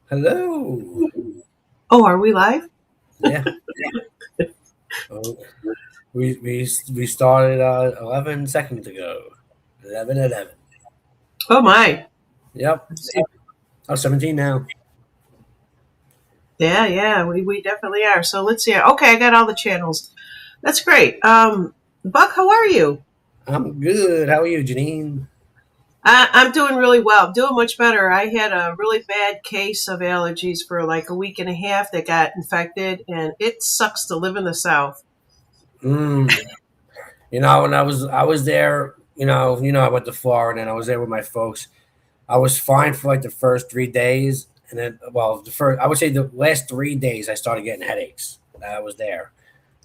Hello. Oh, are we live? Yeah. Oh, we started 11 seconds ago. 11:11. Oh my. Yep. Let's see. I'm 17 now. Yeah, yeah, we definitely are. So let's see. Okay, I got all the channels. That's great. Buck, how are you? I'm good. How are you, Janine? I'm doing really well. I'm doing much better. I had a really bad case of allergies for like a week and a half that got infected, and it sucks to live in the South. Mm. When I was there, I went to Florida and I was there with my folks. I was fine for like the first 3 days, and then the first I would say the last 3 days I started getting headaches. I was there.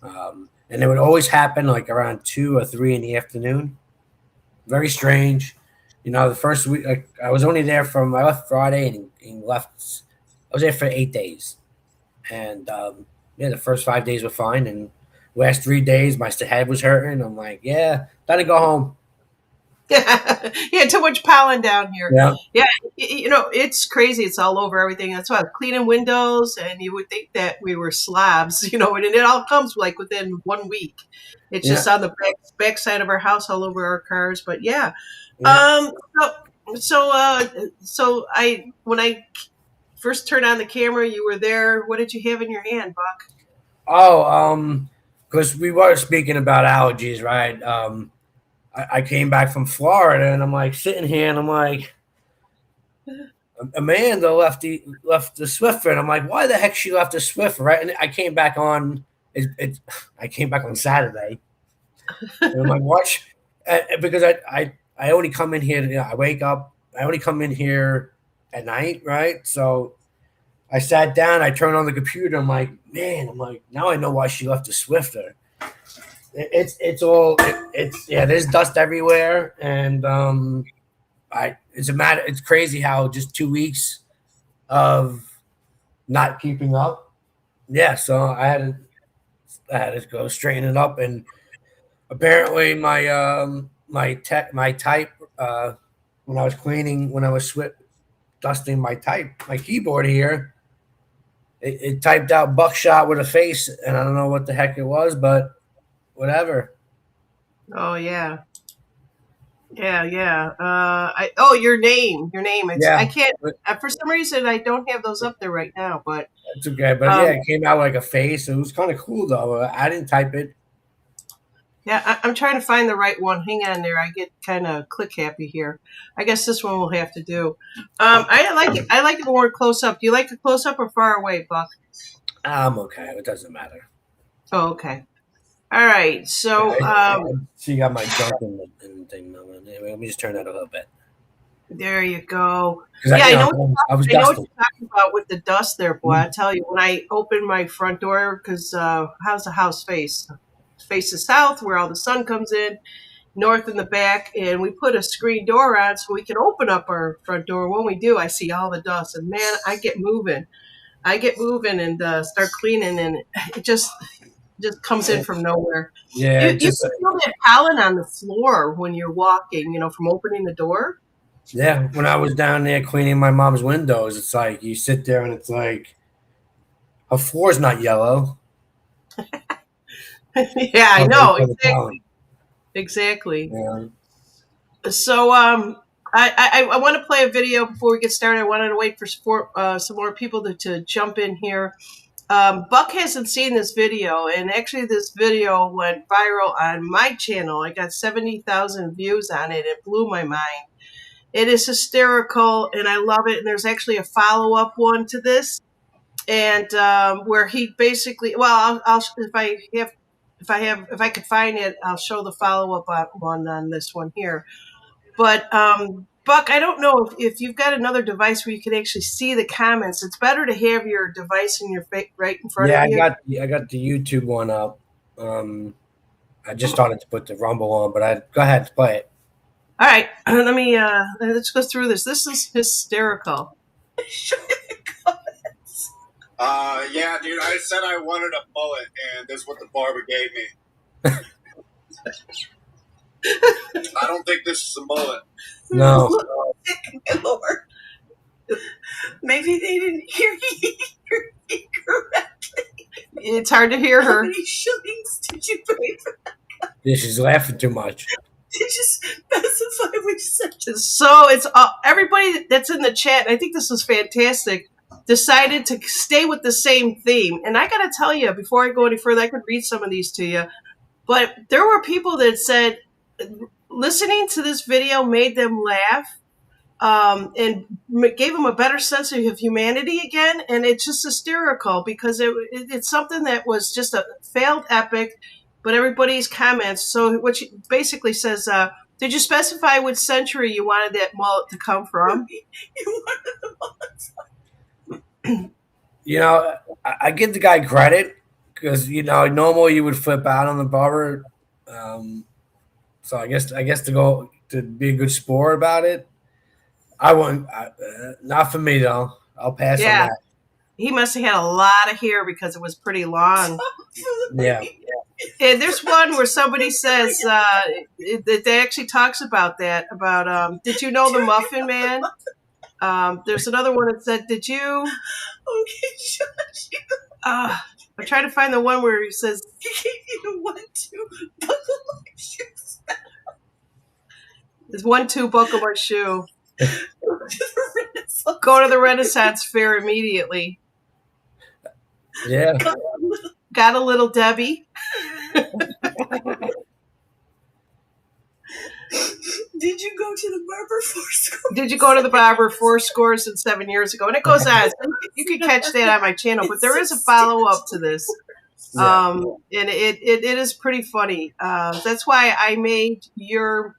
And it would always happen like around 2 or 3 in the afternoon. Very strange. The first week I was only there from I left Friday and left. I was there for 8 days, and yeah, the first 5 days were fine, and last 3 days my head was hurting. I'm like, yeah, time to go home. Yeah, too much pollen down here. Yeah, Yeah, it's crazy. It's all over everything. That's why I was cleaning windows, and you would think that we were slobs, and it all comes like within 1 week. It's yeah, just on the back side of our house, all over our cars. But yeah, yeah. um, so so I when I first turned on the camera, you were there. What did you have in your hand, Buck? Oh, because we were speaking about allergies, right? I came back from Florida, and I'm like sitting here, and I'm like, Amanda left the Swiffer, and I'm like, why the heck she left the Swiffer, right? And I came back on I came back on Saturday, and I'm like, what? Because I only come in here. I wake up. I only come in here at night, right? So I sat down. I turned on the computer. I'm like, man. I'm like, now I know why she left the Swiffer. It's all it's yeah. There's dust everywhere, and it's a matter. It's crazy how just 2 weeks of not keeping up. Yeah, so I had to go straighten it up, and apparently my type when I was cleaning when I was dusting my keyboard here, it typed out buckshot with a face, and I don't know what the heck it was, but whatever. Oh yeah. Yeah, yeah. Your name. I Yeah, can't. but For some reason, I don't have those up there right now. But it's okay. But yeah, um, it came out like a face. It was kind of cool though. I didn't type it. yeah, I'm trying to find the right one. Hang on there. I get kind of click happy here. I guess this one we'll have to do. I like it. I like it more close up. Do you like it close up or far away, Buck? I'm okay. It doesn't matter. Oh, okay. All right. Yeah, So I see, you got my junk in the thing. Anyway, let me just turn that a little bit there you go. because Yeah, I was I know what dusting. you're talking about with the dust there, boy. I Mhm. tell you, when I open my front door, because how's the house face? Faces south, where all the sun comes in, north in the back, and we put a screen door on so we can open up our front door. When we do, I see all the dust, and man, I get moving. I get moving and start cleaning, and it just comes in from nowhere. Yeah, You can feel that pollen on the floor when you're walking, from opening the door. yeah. When I was down there cleaning my mom's windows, it's like you sit there and it's like her floor's not yellow. Yeah, I Covered know by the pollen. exactly, exactly. Yeah. So I want to play a video before we get started. I wanted to wait for some more people to jump in here. Buck hasn't seen this video, and actually, this video went viral on my channel. I got 70,000 views on it. It blew my mind. It is hysterical, and I love it. And there's actually a follow up one to this, and where he basically, well, I'll if I could find it, I'll show the follow up one on this one here. But Buck, I don't know if you've got another device where you can actually see the comments. It's better to have your device in your right in front Yeah, of I you. got I got the YouTube one up. Um, I just started to put the Rumble on, but I go ahead play it. All right, let's go through this. This is hysterical. Yeah, dude, I said I wanted a bullet, and this is what the barber gave me. I don't think this is a bullet. No, Lord. Maybe they didn't hear you correctly. It's hard to hear her. How many shillings did you pay for? Yeah, she's laughing too much. Did you specify which section? So it's everybody that's in the chat. I think this was fantastic. Decided to stay with the same theme, and I got to tell you, before I go any further, I could read some of these to you. But there were people that said listening to this video made them laugh. And gave them a better sense of humanity again, and it's just hysterical because it's something that was just a failed epic, but everybody's comments. So what she basically says, did you specify which century you wanted that mullet to come from? You know, I give the guy credit because normally you would flip out on the barber. So I guess to be a good sport about it. I wouldn't. Not for me though. I'll pass on that. He must have had a lot of hair because it was pretty long. Yeah. And there's one where somebody says that they actually talks about that. About did you know the Muffin Man? There's another one that said, did you? Okay, shush. I'm trying to find the one where he says, he gave you the 1-2 buckle my shoes. There's 1-2 buckle my shoe. Go to the Renaissance Fair immediately. Yeah. Got a little Debbie. Did you go to the barber 4 scores? Did you go to the barber 4 scores and 7 years ago? And it goes on. You can catch that on my channel, but there is a follow-up to this. Yeah. And it is pretty funny. That's why I made your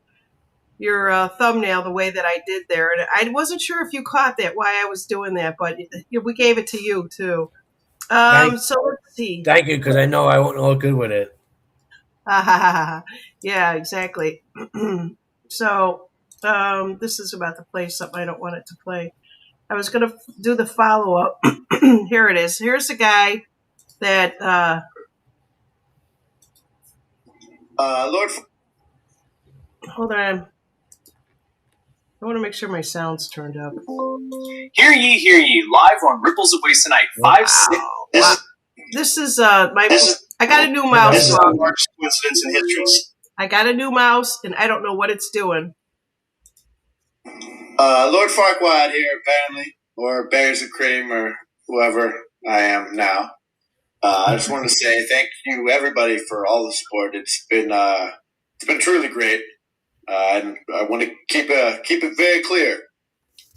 thumbnail the way that I did there. And I wasn't sure if you caught that, why I was doing that, but we gave it to you too. So let's see. Thank you, because I know I won't look good with it. Yeah, exactly. So this is about to play something I don't want it to play. I was going to do the follow-up. Here it is. Here's the guy that... Lord... Hold on. I want to make sure my sound's turned up. Hear ye, live on Ripples of Waste tonight. 5, 6. Wow. This is I got a new mouse. This is a large coincidence in history. I got a new mouse, and I don't know what it's doing. Lord Farquaad here, apparently, or Bears of Cream, or whoever I am now. I just wanted to say thank you, everybody, for all the support. It's been truly great. And I want to keep it very clear.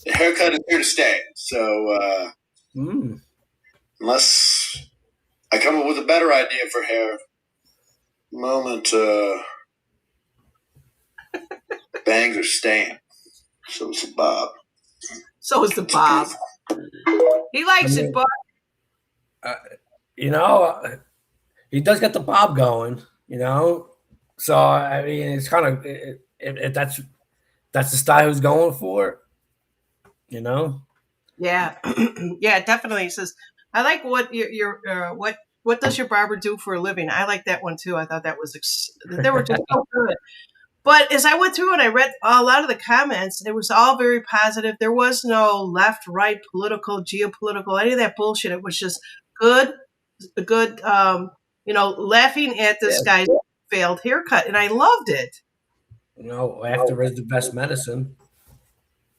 The haircut is here to stay. So unless I come up with a better idea for hair, bangs are staying. So is the bob. So is the bob. He likes it, but he does get the bob going. So I mean, it's kind of. If that's the style he's going for, Yeah, yeah, definitely. He says, "I like what what does your barber do for a living?" I like that one too. I thought that was they were just so good. But as I went through and I read a lot of the comments, it was all very positive. There was no left, right, political, geopolitical, any of that bullshit. It was just good, laughing at this guy's failed haircut, and I loved it. Laughter is the best medicine.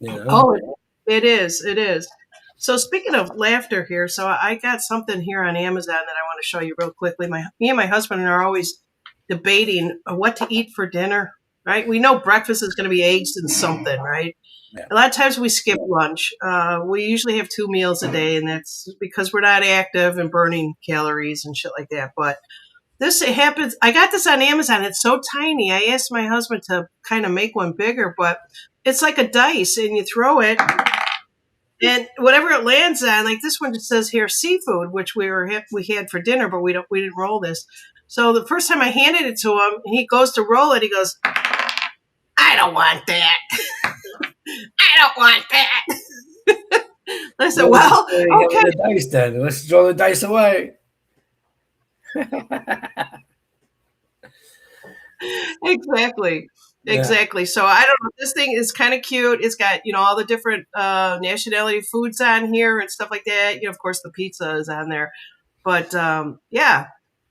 Oh, it is. It is. So speaking of laughter here, so I got something here on Amazon that I want to show you real quickly. Me and my husband are always debating what to eat for dinner, right? We know breakfast is going to be eggs and something, right? Yeah. A lot of times we skip lunch. We usually have 2 meals a day, and that's because we're not active and burning calories and shit like that. But it happens. I got this on Amazon. It's so tiny. I asked my husband to kind of make one bigger, but it's like a dice, and you throw it, and whatever it lands on, like this one, it says here seafood, which we had for dinner, but we didn't roll this. So the first time I handed it to him, he goes to roll it. He goes, "I don't want that. I don't want that." I said, "Well, okay." The dice then. Let's throw the dice away. Exactly. Exactly. So I don't know. This thing is kind of cute. It's got, all the different nationality foods on here and stuff like that. Of course, the pizza is on there. But yeah.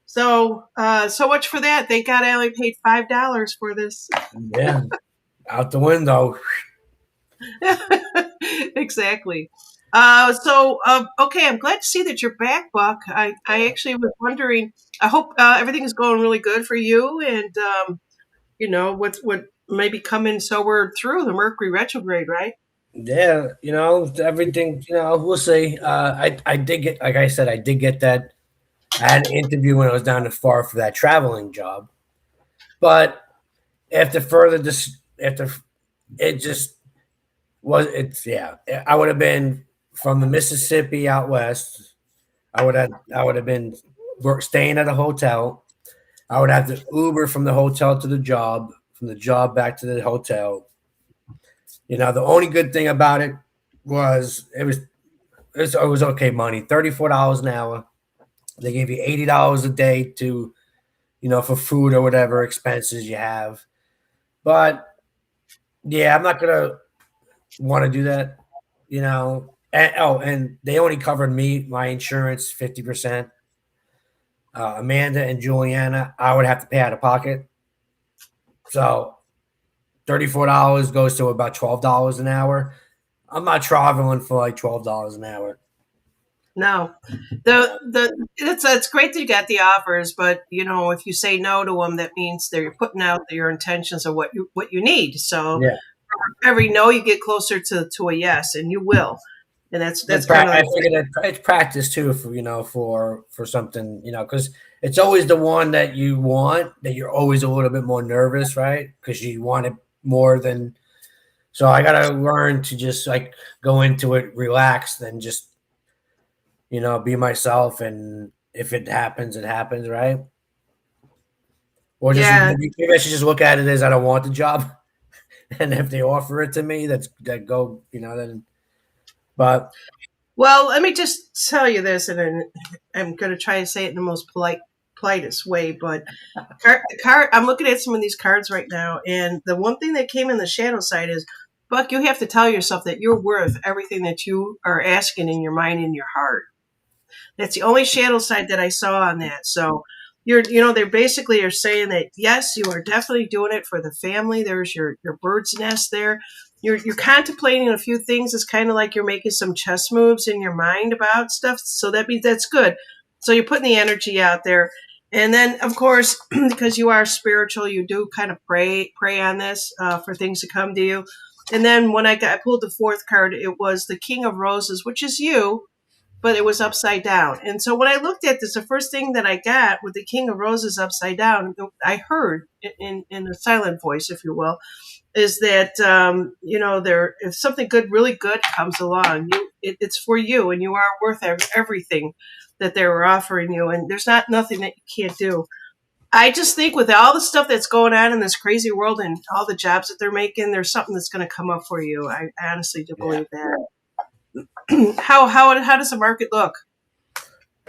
So so much for that. Thank God I only paid $5 for this. Yeah, out the window. Exactly. Okay, I'm glad to see that you're back, Buck. I actually was wondering. I hope everything is going really good for you, and what maybe coming. So we're through the Mercury retrograde, right? Yeah, everything. We'll see. I did get, like I said, I did get that. I had an interview when I was down to far for that traveling job, but after further this, after it just was, it's yeah. I would have been from the Mississippi out west. I would have been staying at a hotel. I would have to Uber from the hotel to the job, from the job back to the hotel. The only good thing about it was it was okay money, $34 an hour. They gave you $80 a day to, for food or whatever expenses you have. But yeah, I'm not gonna want to do that, And they only covered me, my insurance, 50%. Amanda and Juliana, I would have to pay out of pocket. So $34 goes to about $12 an hour. I'm not traveling for like $12 an hour. No, that's great that you got the offers, but if you say no to them, that means that you're putting out your intentions of what you need. So Yeah. every no, you get closer to a yes, and you will. And that's kind I of figured it's practice too for something, because it's always the one that you want that you're always a little bit more nervous, right? Because you want it more than. So I gotta learn to just like go into it relaxed and just be myself, and if it happens, it happens, right? Or just yeah. maybe I should just look at it as I don't want the job, and if they offer it to me, that go, then. But Well, let me just tell you this, and I'm going to try to say it in the most politest way. But the card, I'm looking at some of these cards right now, and the one thing that came in the shadow side is, Buck, you have to tell yourself that you're worth everything that you are asking in your mind and your heart. That's the only shadow side that I saw on that. So they basically are saying that yes, you are definitely doing it for the family. There's your bird's nest there. You're contemplating a few things. It's kind of like you're making some chess moves in your mind about stuff. So that means that's good. So you're putting the energy out there. And then, of course, because you are spiritual, you do kind of pray on this for things to come to you. And then when I pulled the fourth card, it was the King of Roses, which is you, but it was upside down. And so when I looked at this, the first thing that I got with the King of Roses upside down, I heard in a silent voice, if you will, is that if something good, really good comes along, it's for you, and you are worth everything that they were offering you, and there's nothing that you can't do. I just think with all the stuff that's going on in this crazy world and all the jobs that they're making, there's something that's going to come up for you. I honestly do believe that. How does the market look?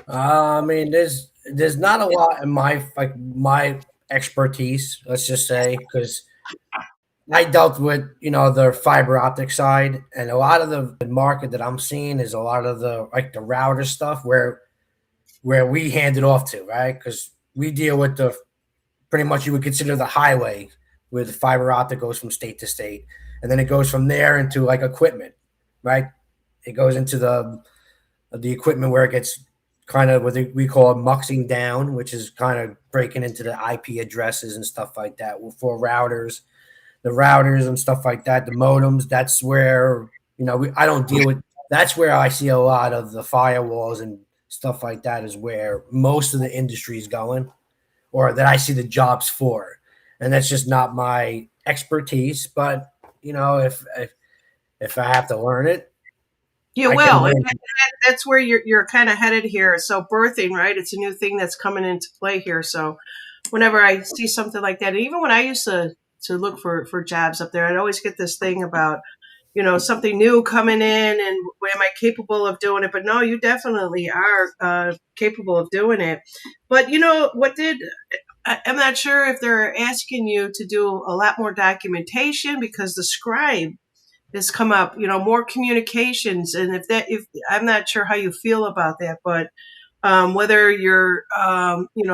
I mean, there's not a lot in my expertise. Let's just say, because I dealt with the fiber optic side, and a lot of the market that I'm seeing is a lot of the router stuff where we hand it off to, right? Because we deal with the pretty much you would consider the highway where the fiber optic goes from state to state, and then it goes from there into like equipment, right? It goes into the equipment where it gets kind of what we call muxing down, which is kind of breaking into the IP addresses and stuff like that for the routers and stuff like that, the modems. That's where I don't deal with. That's where I see a lot of the firewalls and stuff like that is where most of the industry is going, or that I see the jobs for, and that's just not my expertise. But if I have to learn it, You I can will. learn. That's where you're kind of headed here. So birthing, right? It's a new thing that's coming into play here. So whenever I see something like that, and even when I used to look for jobs up there, I'd always get this thing about, something new coming in, and am I capable of doing it? But no, you definitely are capable of doing it. But I'm not sure if they're asking you to do a lot more documentation because the scribe has come up, more communications. And if I'm not sure how you feel about that, but whether you're,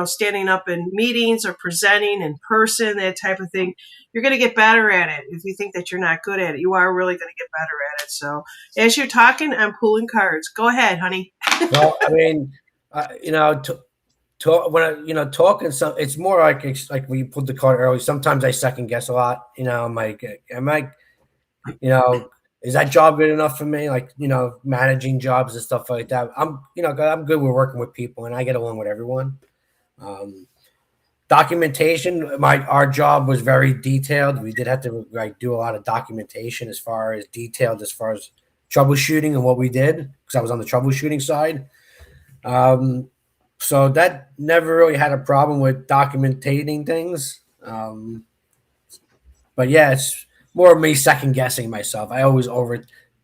standing up in meetings or presenting in person, that type of thing, you're going to get better at it. If you think that you're not good at it, you are really going to get better at it. So as you're talking, I'm pulling cards. Go ahead, honey. Well, I mean, when talking, some it's more like like we pulled the card early. Sometimes I second guess a lot. I'm like, is that job good enough for me? Like, managing jobs and stuff like that. I'm good with working with people, and I get along with everyone. Um, Documentation, our job was very detailed. We did have to do a lot of documentation as far as troubleshooting and what we did, because I was on the troubleshooting side. So that never really had a problem with documenting things. But yeah, it's more of me second guessing myself. I always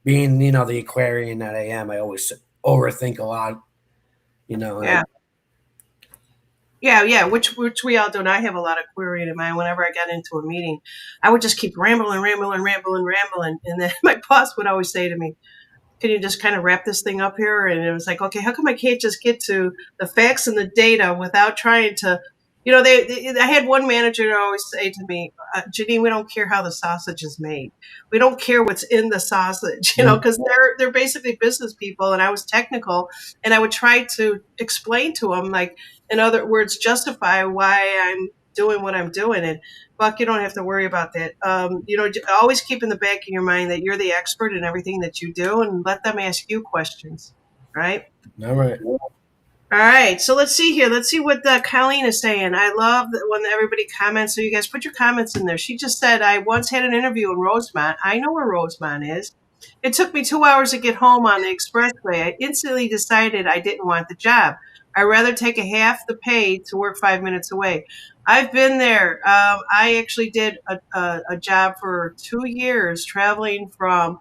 being, the Aquarian that I am, I always overthink a lot, Yeah. Yeah, which we all do. And I have a lot of querying in mind. Whenever I got into a meeting, I would just keep rambling. And then my boss would always say to me, can you just kind of wrap this thing up here? And it was like, okay, how come I can't just get to the facts and the data without trying to, I had one manager always say to me, Janine, we don't care how the sausage is made. We don't care what's in the sausage, because they're basically business people. And I was technical, and I would try to explain to them, like, in other words, justify why I'm doing what I'm doing. And Buck, you don't have to worry about that. Always keep in the back of your mind that you're the expert in everything that you do, and let them ask you questions. Right? All right. All right. So let's see here. Let's see what Colleen is saying. I love when everybody comments. So you guys put your comments in there. She just said, I once had an interview in Rosemont. I know where Rosemont is. It took me 2 hours to get home on the expressway. I instantly decided I didn't want the job. I'd rather take a half the pay to work 5 minutes away. I've been there. I actually did a job for 2 years traveling from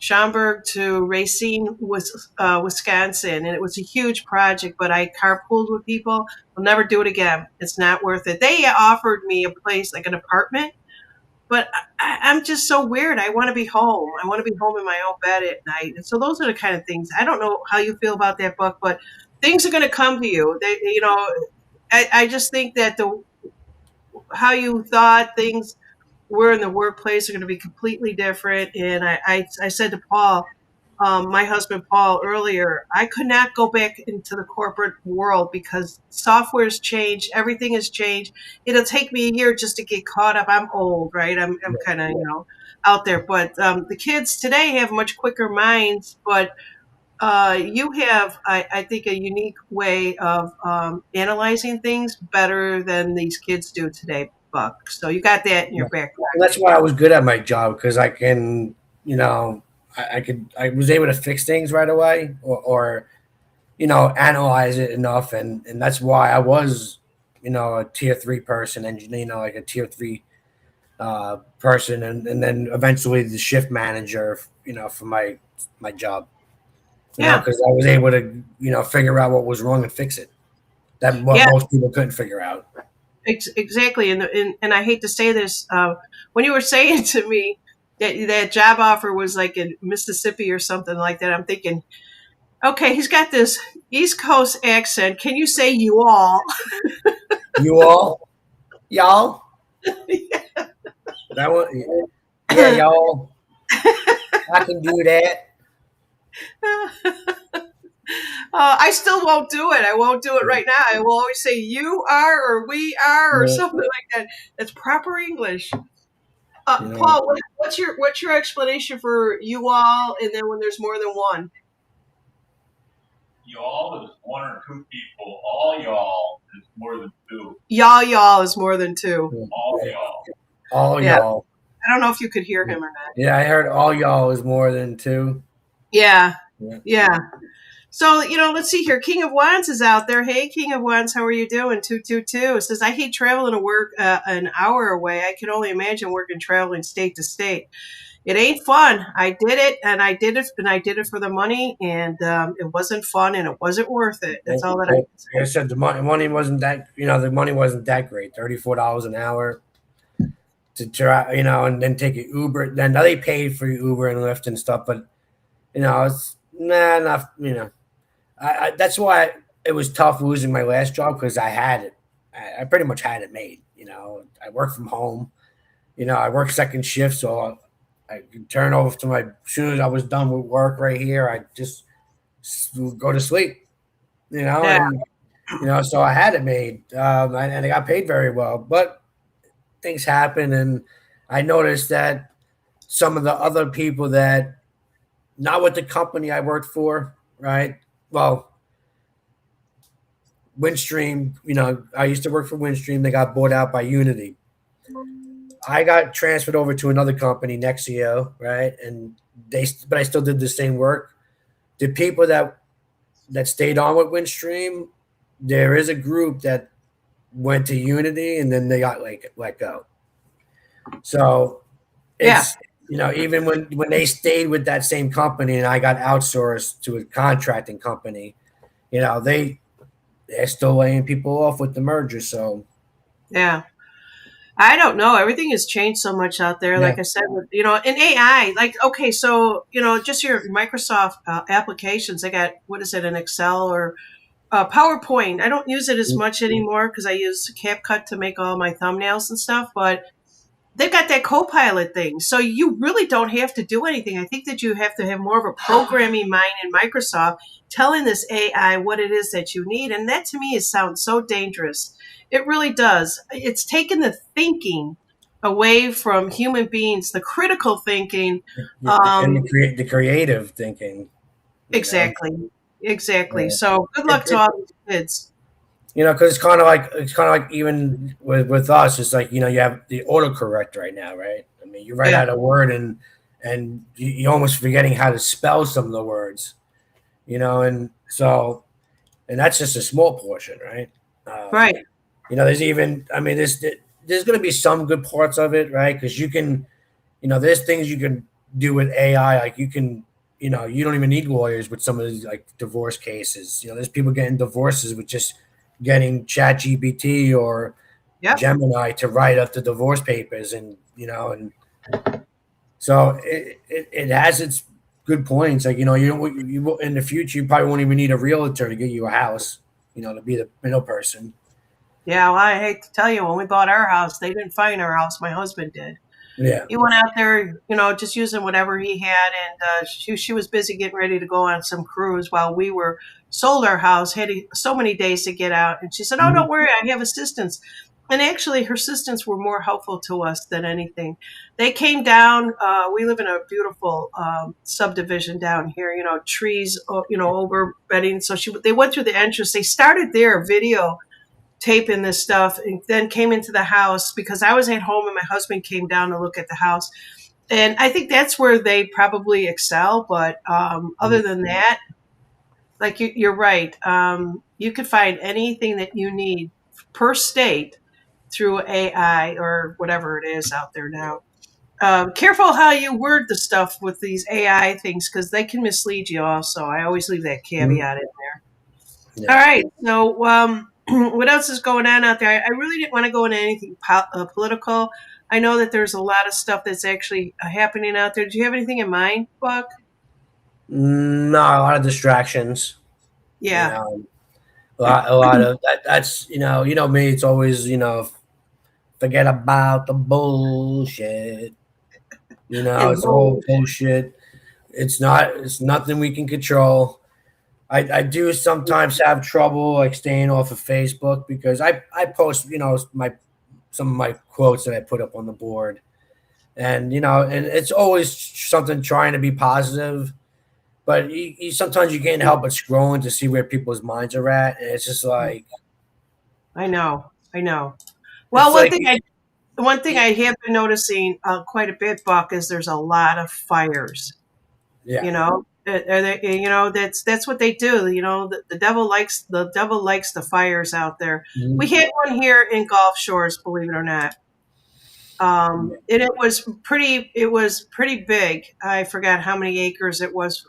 Schaumburg to Racine, Wisconsin, and it was a huge project, but I carpooled with people. I'll never do it again. It's not worth it. They offered me a place, like an apartment, but I'm just so weird. I want to be home. I want to be home in my own bed at night. And so those are the kind of things. I don't know how you feel about that book, but things are going to come to you. I just think that how you thought things were in the workplace are going to be completely different. And I said to Paul, my husband Paul, earlier, I could not go back into the corporate world because software's changed, everything has changed. It'll take me a year just to get caught up. I'm old, right? I'm kind of out there, but the kids today have much quicker minds. But you have, I think, a unique way of analyzing things better than these kids do today, Buck. So you got that in your background. And that's why I was good at my job, because I can, I was able to fix things right away, or analyze it enough, and that's why I was, a tier 3 person, and like a tier 3 person, and then eventually the shift manager, for my job. Because I was able to, figure out what was wrong and fix it. That most people couldn't figure out. Exactly, and I hate to say this, when you were saying to me that job offer was like in Mississippi or something like that, I'm thinking, okay, he's got this East Coast accent. Can you say you all? You all, y'all. Yeah. That one, yeah, y'all. I can do that. I still won't do it. I won't do it right now. I will always say you are, or we are, or something like that. That's proper English. Paul, what's your explanation for you all, and then when there's more than one? Y'all is one or two people. All y'all is more than two. Y'all is more than two. All y'all. All y'all. I don't know if you could hear him or not. Yeah, I heard all y'all is more than two. Yeah. So, let's see here. King of Wands is out there. Hey, King of Wands, how are you doing? 222. It says, I hate traveling to work an hour away. I can only imagine working traveling state to state. it ain't fun. I did it, and I did it for the money, and it wasn't fun, and it wasn't worth it. That's all that I Well, can like I say. said, money wasn't that, the money wasn't that great. $34 an hour to try, and then take an Uber. Then they paid for Uber and Lyft and stuff, but it's not. That's why it was tough losing my last job because I had it. I pretty much had it made. I work from home. I work second shift, so I could turn over to my. As soon as I was done with work right here, I just go to sleep. Yeah, And so I had it made, and I got paid very well. But things happen, and I noticed that some of the other people that not with the company I worked for, right? Well, Windstream, I used to work for Windstream. They got bought out by Unity. I got transferred over to another company, Nexio, right? But I still did the same work. The people that stayed on with Windstream, there is a group that went to Unity and then they got let go. So yeah, it's even when they stayed with that same company and I got outsourced to a contracting company, they're still laying people off with the merger. So yeah. I don't know. Everything has changed so much out there. yeah. Like I said, in AI, like, okay, so, just your Microsoft applications, I got, what is it, an Excel or PowerPoint. I don't use it as much anymore because I use CapCut to make all my thumbnails and stuff, but they've got that Copilot thing. So you really don't have to do anything. I think that you have to have more of a programming mind in Microsoft telling this AI what it is that you need. And that to me sounds so dangerous. It really does. It's taken the thinking away from human beings, the critical thinking. And Um, the creative thinking, you know. exactly. Exactly. Yeah. So good It, luck to it all these kids. because it's kind of like even with us, it's like you have the autocorrect right now, right? I mean, you write Yeah. out a word and you're almost forgetting how to spell some of the words, and so and that's just a small portion, right? Right. There's even I mean, there's going to be some good parts of it, right? Because there's things you can do with AI, like you don't even need lawyers with some of these like divorce cases. There's people getting divorces with just getting Chat GPT or Yep. Gemini to write up the divorce papers, and so it has its good points. Like you in the future you probably won't even need a realtor to get you a house, to be the middle person. Yeah. Well, I hate to tell you, when we bought our house, they didn't find our house. My husband did. Yeah. He went out there, just using whatever he had, and she was busy getting ready to go on some cruise while we were sold our house, had so many days to get out. And she said, "Oh, don't Mhm. worry, I have assistants." And actually, her assistants were more helpful to us than anything. They came down. We live in a beautiful subdivision down here. Trees, over bedding. So they went through the entrance. They started their video taping this stuff and then came into the house because I was at home and my husband came down to look at the house. And I think that's where they probably excel. But other than that, like you're right. You could find anything that you need per state through AI or whatever it is out there now. Careful how you word the stuff with these AI things because they can mislead you also. I always leave that Mhm. caveat in there. All Yeah. right. So, what else is going on out there? I really didn't want to go into anything political. I know that there's a lot of stuff that's actually happening out there. Do you have anything in mind, Buck? No, a lot of distractions. You Yeah. know, a lot of that. That's me. It's always forget about the bullshit. And It's all bullshit. It's nothing we can control. I do sometimes have trouble like staying off of Facebook because I post my some of my quotes that I put up on the board, and it's always something trying to be positive, but sometimes you can't help but scrolling to see where people's minds are at, and it's just like I know. I know. Well, it's one like thing I have been noticing quite a bit, Buck, is there's a lot of fires. yeah. That's what they do. The devil likes the fires out there. We Mhm. had one here in Gulf Shores, believe it or not. And it was pretty. It was pretty big. I forgot how many acres it was.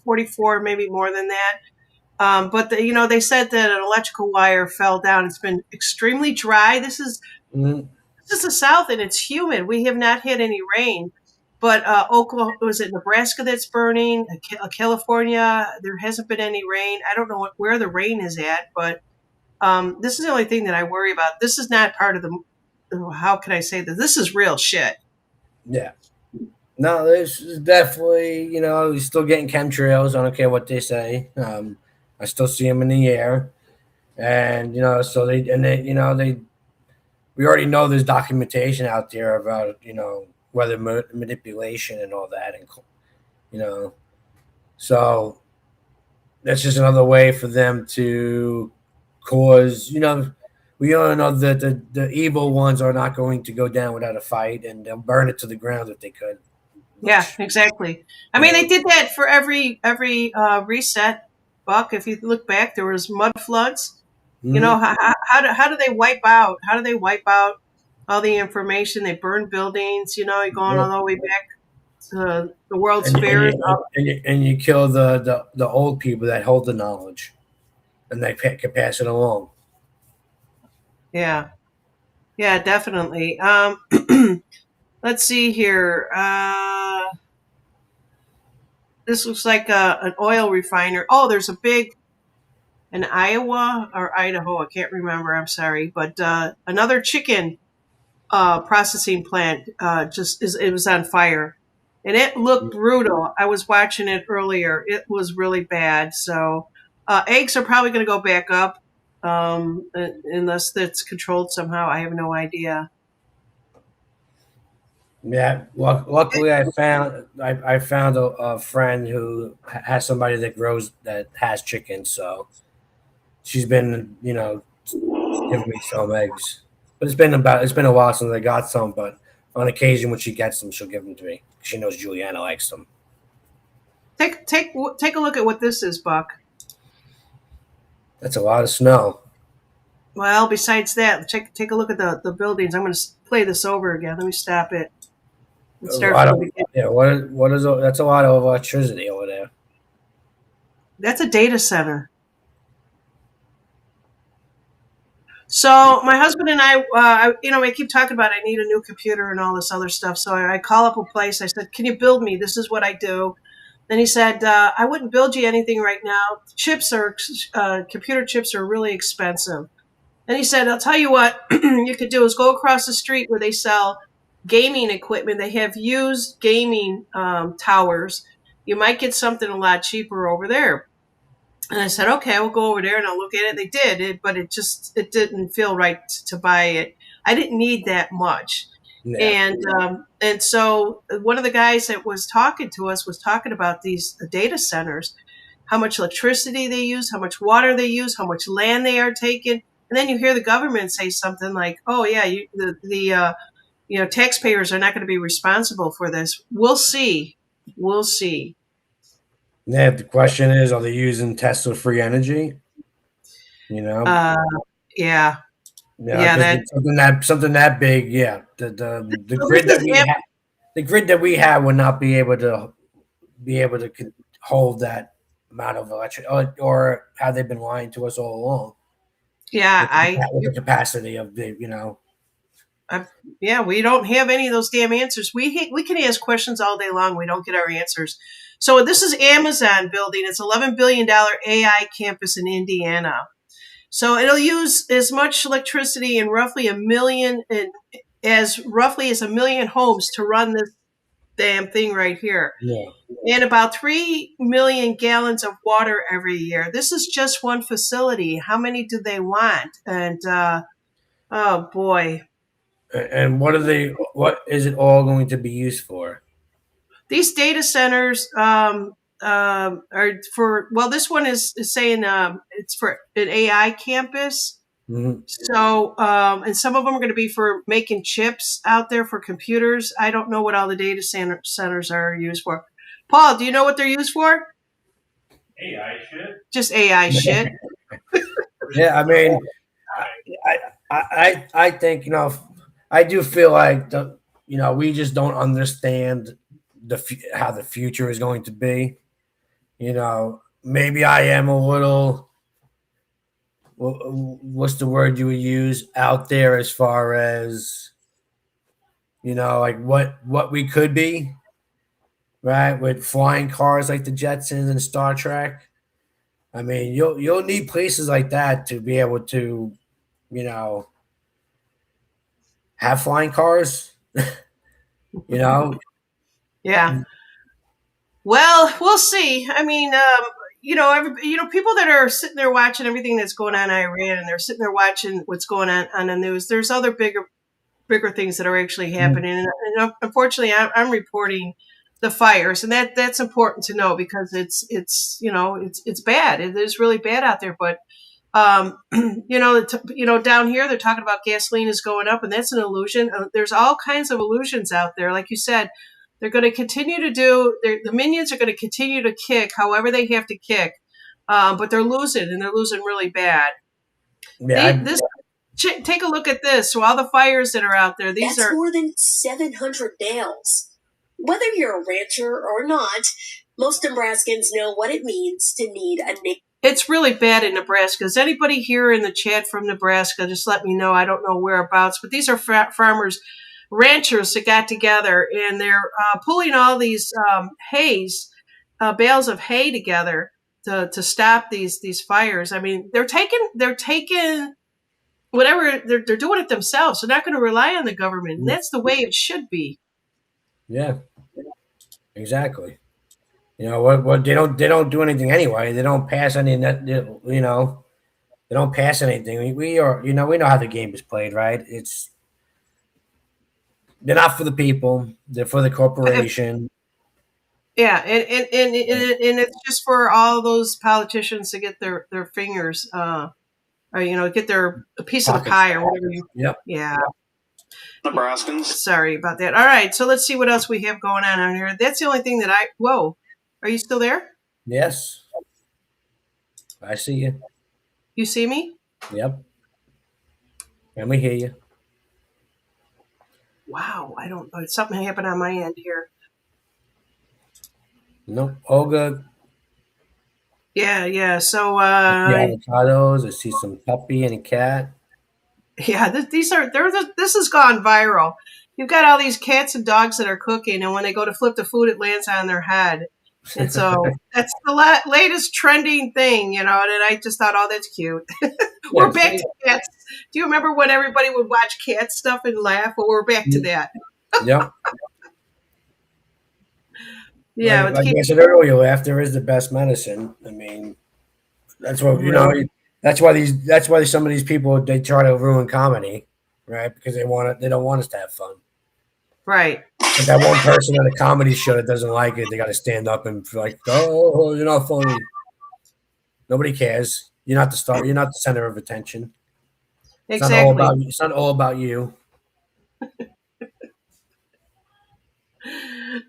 44, maybe more than that. But they said that an electrical wire fell down. It's been extremely dry. Mhm. This is the South, and it's humid. We have not had any rain. But Oklahoma, was it Nebraska that's burning? California, there hasn't been any rain. I don't know where the rain is at, but this is the only thing that I worry about. This is not part of the. How can I say this? This is real shit. Yeah. No, this is definitely, you're still getting chemtrails. I don't care what they say. I still see them in the air. And, so we already know there's documentation out there about, weather manipulation and all that. And, you know, so that's just another way for them to cause, we all know that the evil ones are not going to go down without a fight, and they'll burn it to the ground if they could. Yeah, Which, exactly. I mean, they did that for every reset, Buck. If you look back, there was mud floods. mhm. How do they wipe out? How do they wipe out all the information? They burn buildings. You're going Yeah. all the way back to the World's and, and, Fairs. you, and you kill the old people that hold the knowledge, and they can pass it along. Yeah, yeah, definitely. Let's see here. This looks like an oil refiner. Oh, there's a big in Iowa or Idaho. I can't remember. I'm sorry, but another chicken processing plant it was on fire, and it looked brutal. I was watching it earlier. It was really bad. So eggs are probably going to go back up unless it's controlled somehow. I have no idea. Yeah, luckily I found a friend who has somebody that has chickens, so she's been giving me some eggs. But it's been a while since I got some. But on occasion when she gets them, she'll give them to me. She knows Juliana likes them. Take a look at what this is, Buck. That's a lot of snow. Well, besides that, take a look at the buildings. I'm going to play this over again. Let me stop it and A start lot from of the beginning. Yeah. What is that's a lot of electricity over there. That's a data center. So my husband and I keep talking about I need a new computer and all this other stuff. So I call up a place. I said, "Can you build me? This is what I do." Then he said, "I wouldn't build you anything right now. Computer chips are really expensive." And he said, "I'll tell you what you could do is go across the street where they sell gaming equipment. They have used gaming towers. You might get something a lot cheaper over there." And I said, "Okay, we'll go over there and I'll look at it." They did it, but it didn't feel right to buy it. I didn't need that much. Yeah. And so one of the guys that was talking to us was talking about these data centers, how much electricity they use, how much water they use, how much land they are taking. And then you hear the government say something like, "Oh yeah, taxpayers are not going to be responsible for this." We'll see. We'll see. Yeah. The question is, are they using Tesla free energy? You know, Uh, yeah, yeah, yeah. because That something that big, yeah. The so this grid that is we have, the grid that we have would not be able to hold that amount of electric, or have they been lying to us all along yeah. with the capacity of I yeah. We don't have any of those damn answers. We can ask questions all day long. We don't get our answers. So this is Amazon building. It's $11 billion AI campus in Indiana. So it'll use as much electricity and roughly as a million homes to run this damn thing right here. yeah. And about 3 million gallons of water every year. This is just one facility. How many do they want? And oh boy, And what is it all going to be used for? these data centers are for. Well, this one is saying it's for an AI campus. Mhm. So, and some of them are going to be for making chips out there for computers. I don't know what all the centers are used for. Paul, do you know what they're used for? AI shit. Just AI shit. Yeah, I mean, I think I do feel like we just don't understand how the future is going to be. Maybe I am a little, what's the word you would use, out there as far as like what we could be, right? With flying cars like the Jetsons and Star Trek. I mean, you'll need places like that to be able to, you know, have flying cars. you know, Yeah. Well, we'll see. I mean, people that are sitting there watching everything that's going on in Iran, and they're sitting there watching what's going on the news. There's other bigger things that are actually happening, and unfortunately, I'm reporting the fires, and that's important to know because it's bad. It is really bad out there, but down here they're talking about gasoline is going up, and that's an illusion. There's all kinds of illusions out there. Like you said, they're going to continue to the minions are going to continue to kick however they have to kick, but they're losing, and they're losing really bad. yeah, Take a look at this. So all the fires that are out there, That's more than 700 bales. Whether you're a rancher or not, most Nebraskans know what it means to need a nickname. It's really bad in Nebraska. Is anybody here in the chat from Nebraska? Just let me know. I don't know whereabouts, but these are farmers, ranchers that got together, and they're pulling all these bales of hay together to stop these fires. I mean, they're taking whatever they're doing it themselves. They're not going to rely on the government, and that's the way it should be. Yeah, exactly. What they don't do anything anyway. They don't pass any they don't pass anything. We know how the game is played, right? They're not for the people. They're for the corporation. Yeah, and it's just for all those politicians to get their fingers, or get a piece of the pie or whatever. Yep. Yeah. Nebraskans. Sorry about that. All right, so let's see what else we have going on here. That's the only thing that Whoa, are you still there? Yes. I see you. You see me? Yep. And we hear you. Wow, I don't know. Something happened on my end here. Nope. All good. Yeah. So avocados. I see some puppy and a cat. Yeah, this has gone viral. You've got all these cats and dogs that are cooking, and when they go to flip the food, it lands on their head. And so that's the latest trending thing, and I just thought, oh, that's cute. We're back to cats. Do you remember when everybody would watch cat stuff and laugh? Well, we're back to that. Yep. Yeah. Like I said earlier, laughter is the best medicine. I mean, that's what That's why some of these people, they try to ruin comedy, right? Because they don't want us to have fun. Right. But that one person on a comedy show that doesn't like it, they got to stand up and be like, "Oh, you're not funny." Nobody cares. You're not the star. You're not the center of attention. Exactly. It's not all about you.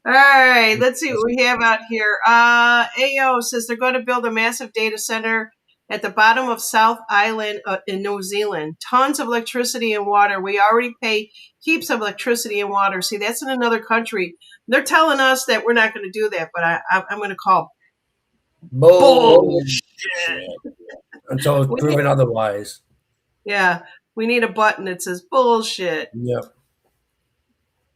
All right, let's see what we have out here. AO says they're going to build a massive data center at the bottom of South Island in New Zealand. Tons of electricity and water. We already pay heaps of electricity and water. See, that's in another country. They're telling us that we're not going to do that, but I'm going to call bullshit until it's proven otherwise. Yeah, we need a button that says bullshit. Yep.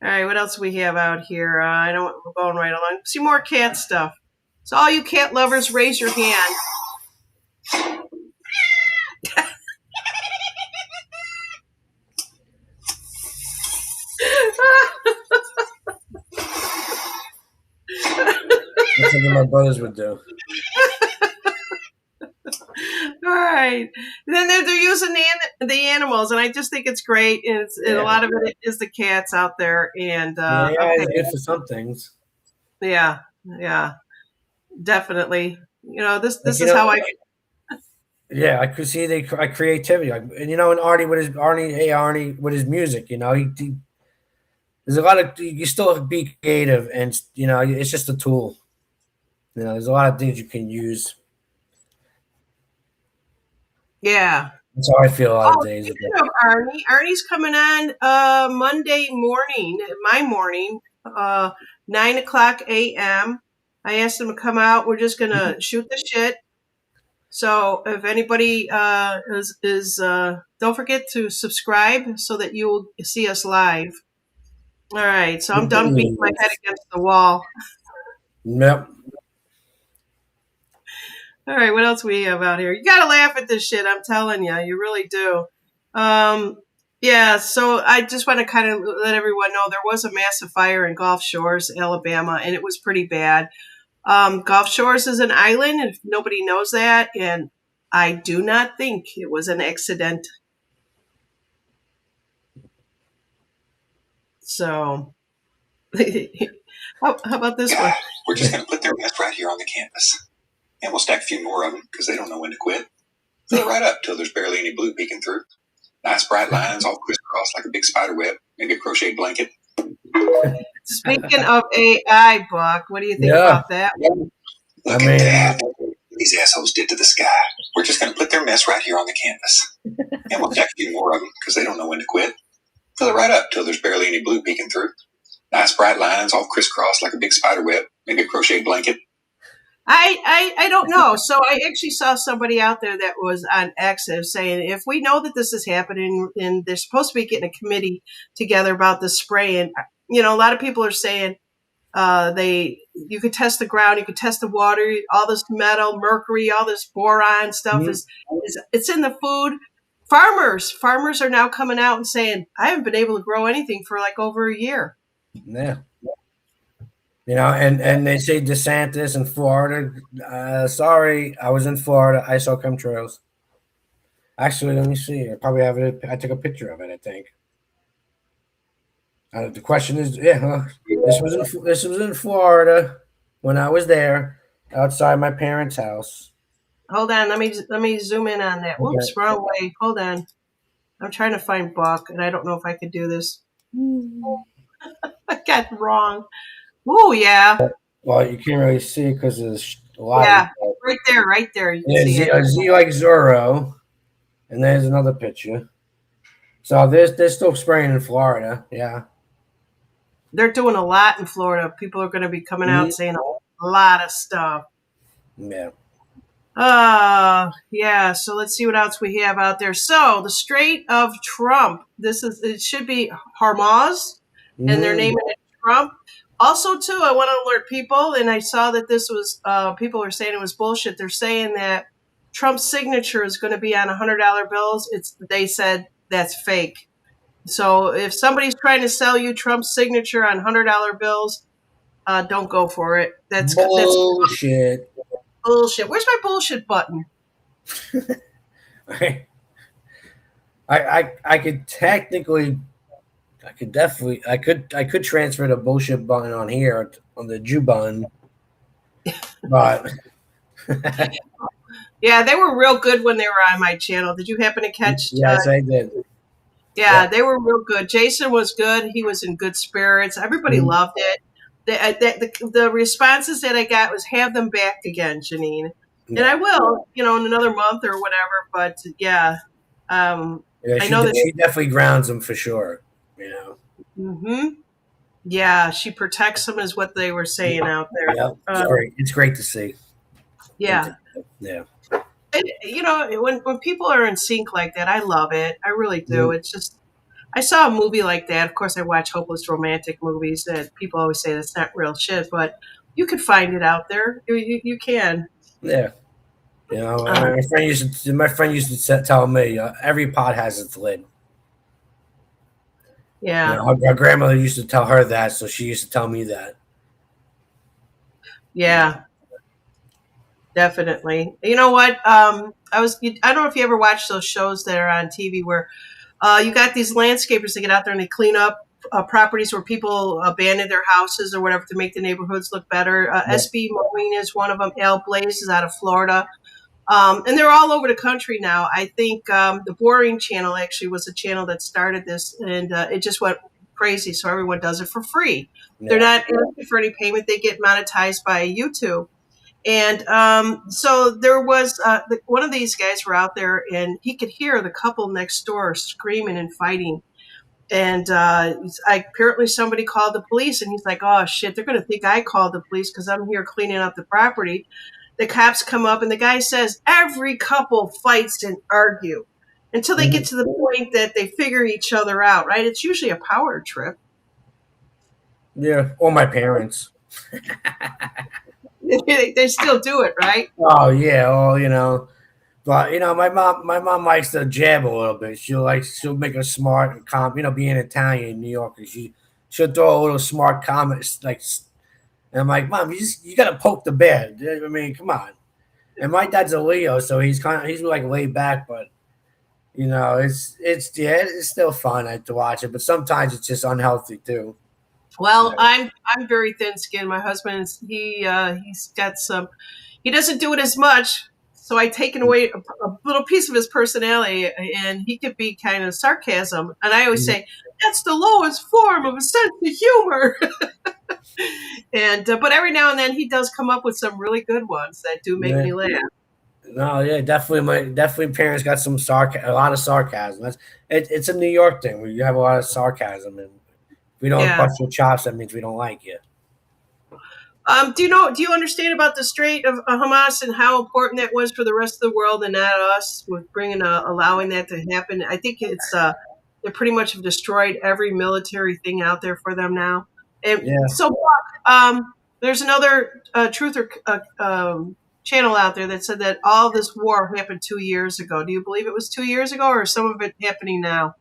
All right, what else we have out here? I know we're going right along. See more cat stuff. So all you cat lovers, raise your hand. That's something my brothers would do. All right. And then they're using the animals, and I just think it's great. And a lot of it is the cats out there. And it's good for some things. Yeah, definitely. This is how I. Yeah, I could see the creativity, and and Arnie with his music. There's a lot of, you still be creative, and it's just a tool. There's a lot of things you can use. Yeah. That's how I feel a lot of Oh, days. speaking of Arnie, Arnie's coming on Monday morning, my morning, 9:00 a.m. I asked him to come out. We're just gonna shoot the shit. So if anybody don't forget to subscribe so that you will see us live. All right, so I'm done beating my head against the wall. Yep. All right, what else we have out here? You gotta laugh at this shit. I'm telling you, you really do. Yeah. So I just want to kind of let everyone know there was a massive fire in Gulf Shores, Alabama, and it was pretty bad. Gulf Shores is an island, if nobody knows that, and I do not think it was an accident. So, how about this one? We're just going to put their mess right here on the canvas. And we'll stack a few more of them because they don't know when to quit. Fill it right up till there's barely any blue peeking through. Nice bright lines all crisscrossed like a big spider web. Maybe a crochet blanket. Speaking of AI, Buck, what do you think about that? Look at that. These assholes did to the sky. We're just going to put their mess right here on the canvas. And we'll stack a few more of them because they don't know when to quit. Fill it right up till there's barely any blue peeking through. Nice bright lines all crisscrossed like a big spider web. Maybe a crochet blanket. I don't know. So I actually saw somebody out there that was on X saying, if we know that this is happening and they're supposed to be getting a committee together about the spray, and a lot of people are saying you could test the ground, you could test the water, all this metal, mercury, all this boron stuff is it's in the food. Farmers are now coming out and saying, I haven't been able to grow anything for like over a year. Yeah. And they say DeSantis in Florida. Sorry, I was in Florida. I saw chemtrails. Actually, let me see. I probably have it. I took a picture of it, I think. The question is, this was in Florida when I was there, outside my parents' house. Hold on, let me zoom in on that. Whoops, wrong way. Hold on. I'm trying to find Buck, and I don't know if I could do this. I got it wrong. Oh, yeah. Well, you can't really see it because there's a lot. Yeah, right there. You can see it. A Z like Zorro, and there's another picture. So they're still spraying in Florida. Yeah. They're doing a lot in Florida. People are going to be coming out saying a lot of stuff. Yeah. Yeah. So let's see what else we have out there. So the Strait of Trump. It should be Hormuz, and they're naming it Trump. Also, too, I want to alert people, and I saw that this was people are saying it was bullshit. They're saying that Trump's signature is going to be on $100 bills. They said that's fake. So if somebody's trying to sell you Trump's signature on $100 bills, don't go for it. That's bullshit. Bullshit. Where's my bullshit button? I could technically, I could transfer the bullshit button on here on the Jew button, but yeah, they were real good when they were on my channel. Did you happen to catch? Yes, I did. Yeah, they were real good. Jason was good. He was in good spirits. Everybody loved it. The responses that I got was have them back again, Janine. And I will, in another month or whatever. But yeah, I know that she definitely grounds them for sure. Yeah, she protects them, is what they were saying out there. Yeah, it's great. It's great to see. Yeah. Yeah. And, when people are in sync like that, I love it. I really do. It's just, I saw a movie like that. Of course, I watch hopeless romantic movies that people always say that's not real shit, but you could find it out there. You can. Yeah. My friend used to tell me every pot has its lid. Yeah. Our grandmother used to tell her that, so she used to tell me that. Yeah. Definitely. You know what? I don't know if you ever watch those shows that are on TV where you got these landscapers that get out there and they clean up properties where people abandon their houses or whatever to make the neighborhoods look better. SB Mowing is one of them. Al Blaze is out of Florida. And they're all over the country now. I think the Boring Channel actually was a channel that started this, and it just went crazy. So everyone does it for free. Yeah. They're not asking for any payment. They get monetized by YouTube. And so there was one of these guys were out there, and he could hear the couple next door screaming and fighting. And apparently somebody called the police, and he's like, "Oh shit, they're gonna think I called the police because I'm here cleaning up the property." The cops come up, and the guy says every couple fights and argue until they get to the point that they figure each other out. Right? It's usually a power trip. Yeah, or my parents. They still do it, right? Oh yeah, well. But my mom likes to jab a little bit. She'll make a smart and calm. Being Italian in New York, she'll throw a little smart comments and I'm like, Mom, you gotta poke the bear. I mean, come on. And my dad's a Leo, so he's like laid back, but it's still fun to watch it, but sometimes it's just unhealthy too. Well, Yeah. I'm very thin skinned. My husband he's got some. He doesn't do it as much, so I taken away a little piece of his personality, and he could be kind of sarcasm. And I always say that's the lowest form of a sense of humor. And but every now and then he does come up with some really good ones that do make Yeah. me laugh. No, yeah, definitely. Definitely, parents got a lot of sarcasm. It's a New York thing where you have a lot of sarcasm, and if we don't Yeah. bust your chops, that means we don't like you. Do you understand about the Strait of Hamas and how important that was for the rest of the world and not us with allowing that to happen? I think it's they pretty much have destroyed every military thing out there for them now. And Yeah, so, there's another truther channel out there that said that all this war happened 2 years ago. Do you believe it was 2 years ago, or some of it happening now?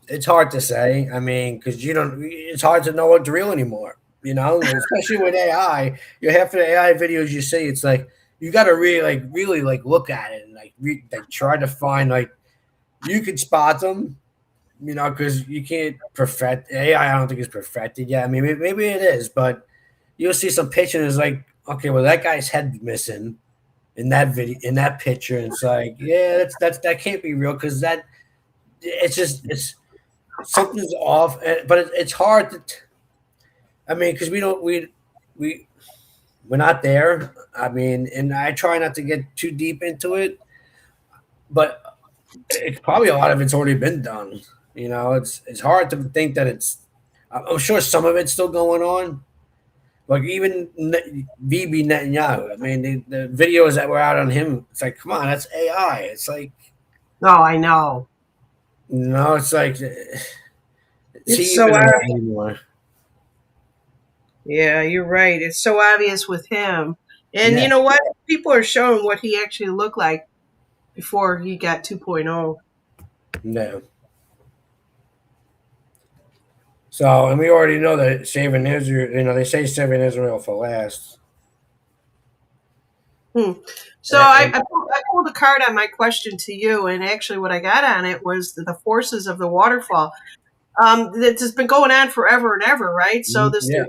it's hard to say. I mean, because you don't. It's hard to know what's real anymore. Especially with AI. Half of the AI videos you see, it's like you got to really look at it and try to find you could spot them. Because you can't perfect AI. I don't think it's perfected yet. I mean, maybe it is, but you'll see some picture and it's like, okay, well, that guy's head missing in that video, in that picture. And it's like, yeah, that can't be real because it's something's off. But it's hard to, I mean, because we we're not there. I mean, and I try not to get too deep into it, but it's probably a lot of it's already been done. It's hard to think that it's. I'm sure some of it's still going on. Like even VB Netanyahu. I mean, the videos that were out on him. It's like, come on, that's AI. It's like, No, I know. it's like, see It's so even obvious. anymore. Yeah, you're right. It's so obvious with him. And Yeah, you know what? People are showing what he actually looked like before he got 2.0. no. So, and we already know that saving Israel. They say saving Israel for last. So And, I pulled a card on my question to you, and actually, what I got on it was the forces of the waterfall. That has been going on forever and ever, right? So yeah,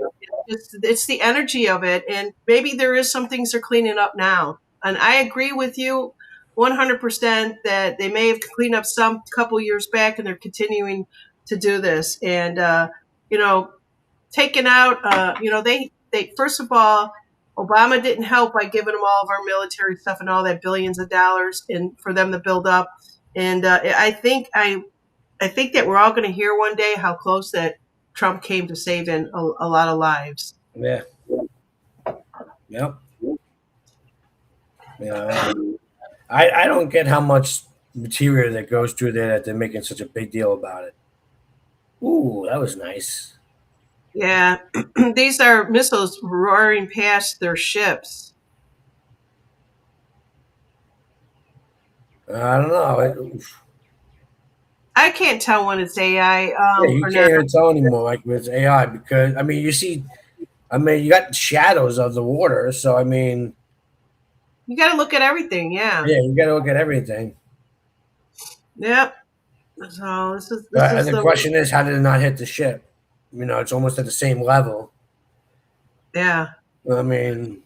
it's the energy of it, and maybe there is some things they're cleaning up now. And I agree with you 100% that they may have cleaned up some couple years back, and they're continuing to do this. And you know, taking out, they first of all, Obama didn't help by giving them all of our military stuff and all that billions of dollars, and for them to build up. And I think that we're all going to hear one day how close that Trump came to saving a lot of lives. yeah, yep. I don't get how much material that goes through there that they're making such a big deal about it. Ooh, that was nice. Yeah, these are missiles roaring past their ships. I don't know. I can't tell when it's AI Yeah, you or can't not. even tell anymore with AI because I mean you see, I mean you got shadows of the water, so I mean You got to look at everything. Yeah. yeah, you got to look at everything. Yep. So this is The the question is, how did it not hit the ship? It's almost at the same level. yeah. I mean,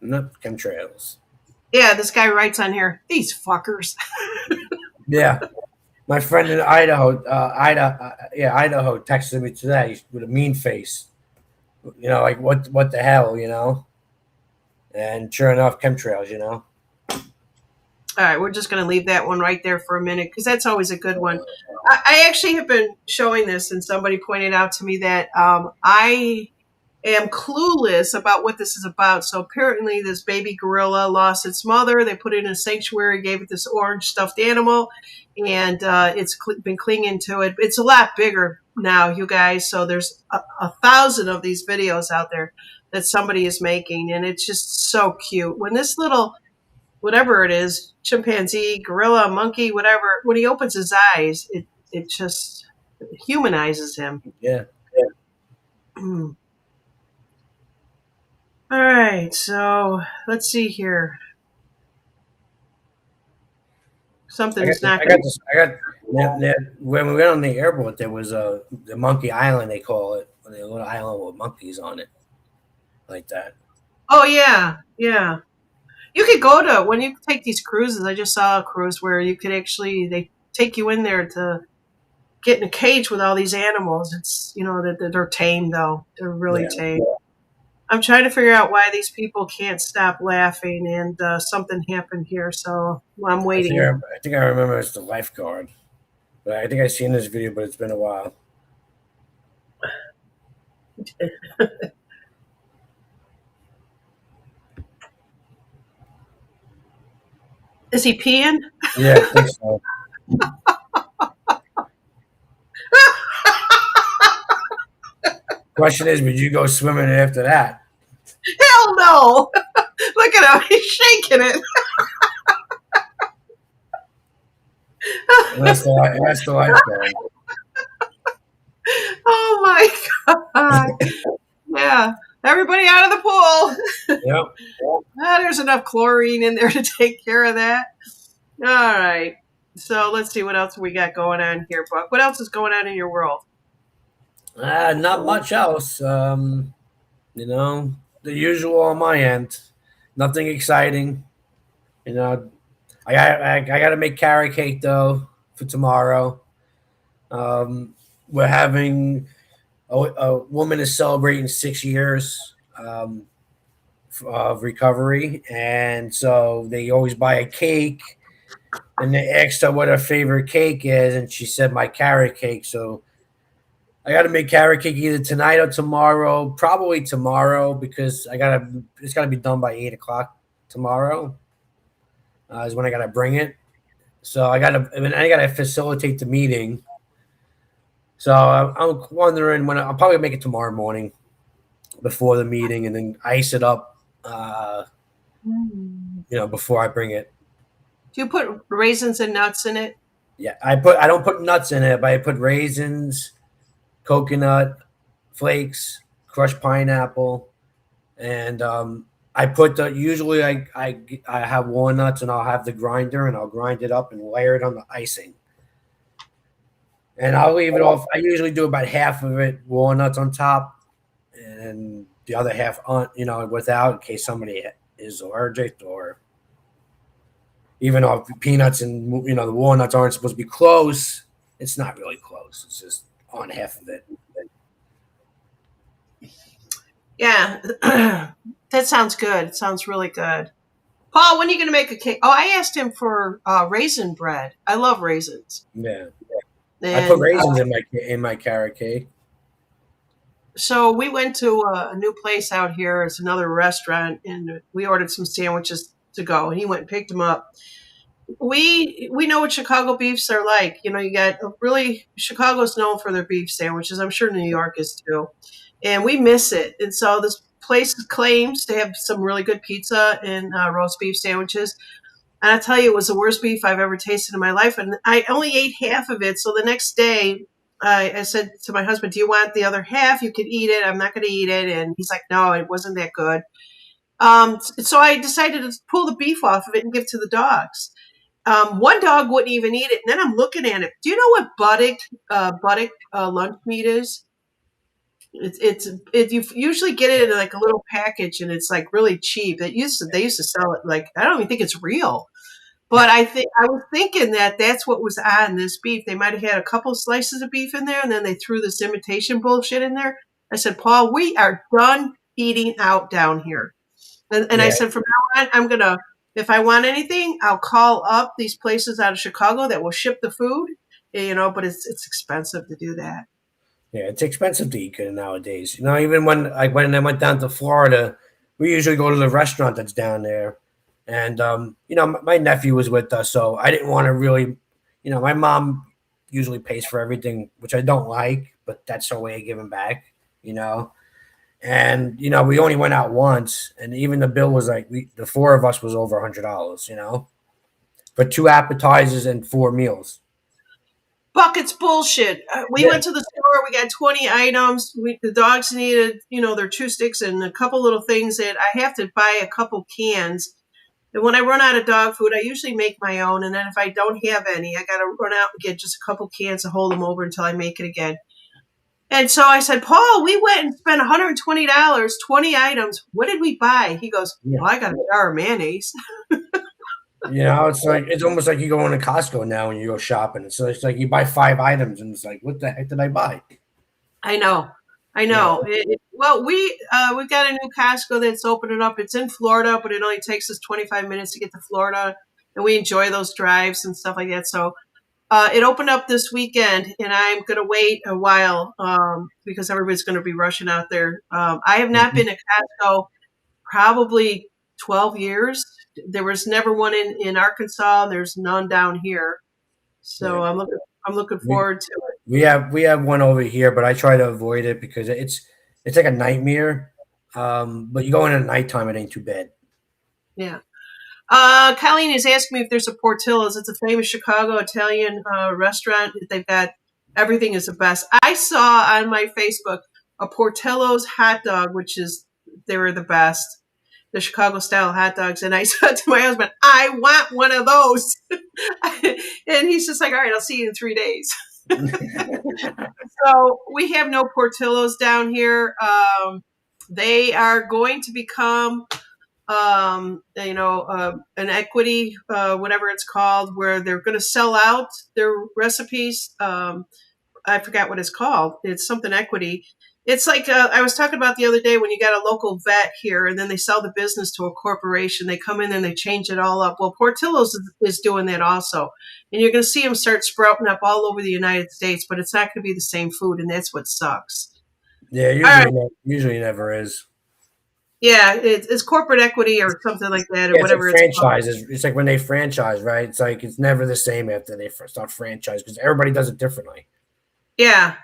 not chemtrails. Yeah, this guy writes on here, these fuckers. Yeah, my friend in Idaho, Idaho texted me today with a mean face. like what the hell, And sure enough, chemtrails. All right, we're just going to leave that one right there for a minute because that's always a good one. I actually have been showing this, and somebody pointed out to me that I am clueless about what this is about. So apparently, this baby gorilla lost its mother. They put it in a sanctuary, gave it this orange stuffed animal, and it's been clinging to it. It's a lot bigger now, you guys. So there's 1,000 of these videos out there that somebody is making, and it's just so cute. When this little whatever it is, chimpanzee, gorilla, monkey, whatever, when he opens his eyes, it just humanizes him. Yeah. All right, so let's see here. Something is not going to. I got when we went on the airport, there was the Monkey Island, they call it, a little island with monkeys on it, like that. Oh yeah, yeah. You could go to when you take these cruises. I just saw a cruise where you could actually they take you in there to get in a cage with all these animals. It's that they're tame though. They're really tame. I'm trying to figure out why these people can't stop laughing, and something happened here, so I'm waiting. I think I remember it's the lifeguard, but I think I've seen this video, but it's been a while. Is he peeing? Yeah, I think so. Question is, would you go swimming after that? Hell no! Look at him, he's shaking it. That's the lifeguard. Oh my god! Yeah, everybody out of the pool. Yep. There's enough chlorine in there to take care of that. All right. So let's see what else we got going on here, Buck. What else is going on in your world? Not much else. The usual on my end. Nothing exciting. I got to make carrot cake though for tomorrow. We're having a woman is celebrating 6 years of recovery, and so they always buy a cake. And they asked her what her favorite cake is, and she said my carrot cake. So I got to make carrot cake either tonight or tomorrow. Probably tomorrow because it's gotta be done by 8 o'clock tomorrow. Is when I gotta bring it. So I gotta facilitate the meeting. So I'm wondering when I'll probably make it tomorrow morning before the meeting, and then ice it up. Before I bring it. Do you put raisins and nuts in it? Yeah, I don't put nuts in it, but I put raisins, coconut flakes, crushed pineapple, and I put usually I have walnuts, and I'll have the grinder, and I'll grind it up and layer it on the icing. And I'll leave it off. I usually do about half of it walnuts on top, and the other half on without, in case somebody is allergic, or even though peanuts and the walnuts aren't supposed to be close, it's not really close. It's just on half of it. Yeah, that sounds good. It sounds really good. Paul, when are you going to make a cake? Oh, I asked him for raisin bread. I love raisins. Yeah, and, I put raisins in my carrot cake. So we went to a new place out here. It's another restaurant, and we ordered some sandwiches to go, and he went and picked them up. We know what Chicago beefs are like. You got Chicago's known for their beef sandwiches. I'm sure New York is too. And we miss it. And so this place claims to have some really good pizza and roast beef sandwiches. And I tell you, it was the worst beef I've ever tasted in my life. And I only ate half of it. So the next day, I said to my husband, do you want the other half? You can eat it. I'm not going to eat it. And he's like, no, it wasn't that good. So I decided to pull the beef off of it and give it to the dogs. One dog wouldn't even eat it. And then I'm looking at it. Do you know what buttock lunch meat is? You usually get it in like a little package, and it's like really cheap. They used to sell it like, I don't even think it's real, but I was thinking that that's what was on this beef. They might have had a couple slices of beef in there, and then they threw this imitation bullshit in there. I said, Paul, we are done eating out down here. And I said, from now on, I'm going to, if I want anything, I'll call up these places out of Chicago that will ship the food, but it's expensive to do that. Yeah, it's expensive to eat good nowadays. Even when I went down to Florida, we usually go to the restaurant that's down there, and my nephew was with us, so I didn't want to really, my mom usually pays for everything, which I don't like, but that's her way of giving back, And we only went out once, and even the bill was like the four of us was over $100, for 2 appetizers and 4 meals. Buck, it's bullshit. We went to the store. We got 20 items. The dogs needed, their chew sticks and a couple little things that I have to buy a couple cans. And when I run out of dog food, I usually make my own. And then if I don't have any, I got to run out and get just a couple cans to hold them over until I make it again. And so I said, Paul, we went and spent $120, 20 items. What did we buy? He goes, well, I got a jar of mayonnaise. It's almost like you go into Costco now when you go shopping. So it's like you buy 5 items, and it's like, what the heck did I buy? I know. Yeah. Well, we've got a new Costco that's opening up. It's in Florida, but it only takes us 25 minutes to get to Florida, and we enjoy those drives and stuff like that. So it opened up this weekend, and I'm going to wait a while because everybody's going to be rushing out there. I have not been to Costco probably 12 years. There was never one in Arkansas. There's none down here. So I'm looking forward to it. We have one over here, but I try to avoid it because it's like a nightmare. But you go in at nighttime, it ain't too bad. Yeah. Colleen is asking me if there's a Portillo's. It's a famous Chicago Italian restaurant. They've got everything is the best. I saw on my Facebook a Portillo's hot dog, they were the best. The Chicago style hot dogs. And I said to my husband, I want one of those. And he's just like, all right, I'll see you in 3 days. So we have no Portillo's down here. They are going to become, an equity, whatever it's called, where they're going to sell out their recipes. I forgot what it's called. It's something equity. It's like I was talking about the other day when you got a local vet here and then they sell the business to a corporation. They come in and they change it all up. Well, Portillo's is doing that also. And you're going to see them start sprouting up all over the United States, but it's not going to be the same food, and that's what sucks. Yeah, usually never is. Yeah, it's corporate equity or something like that, or whatever it's like franchises. Franchises. It's like when they franchise, right? It's like it's never the same after they start franchise because everybody does it differently. Yeah.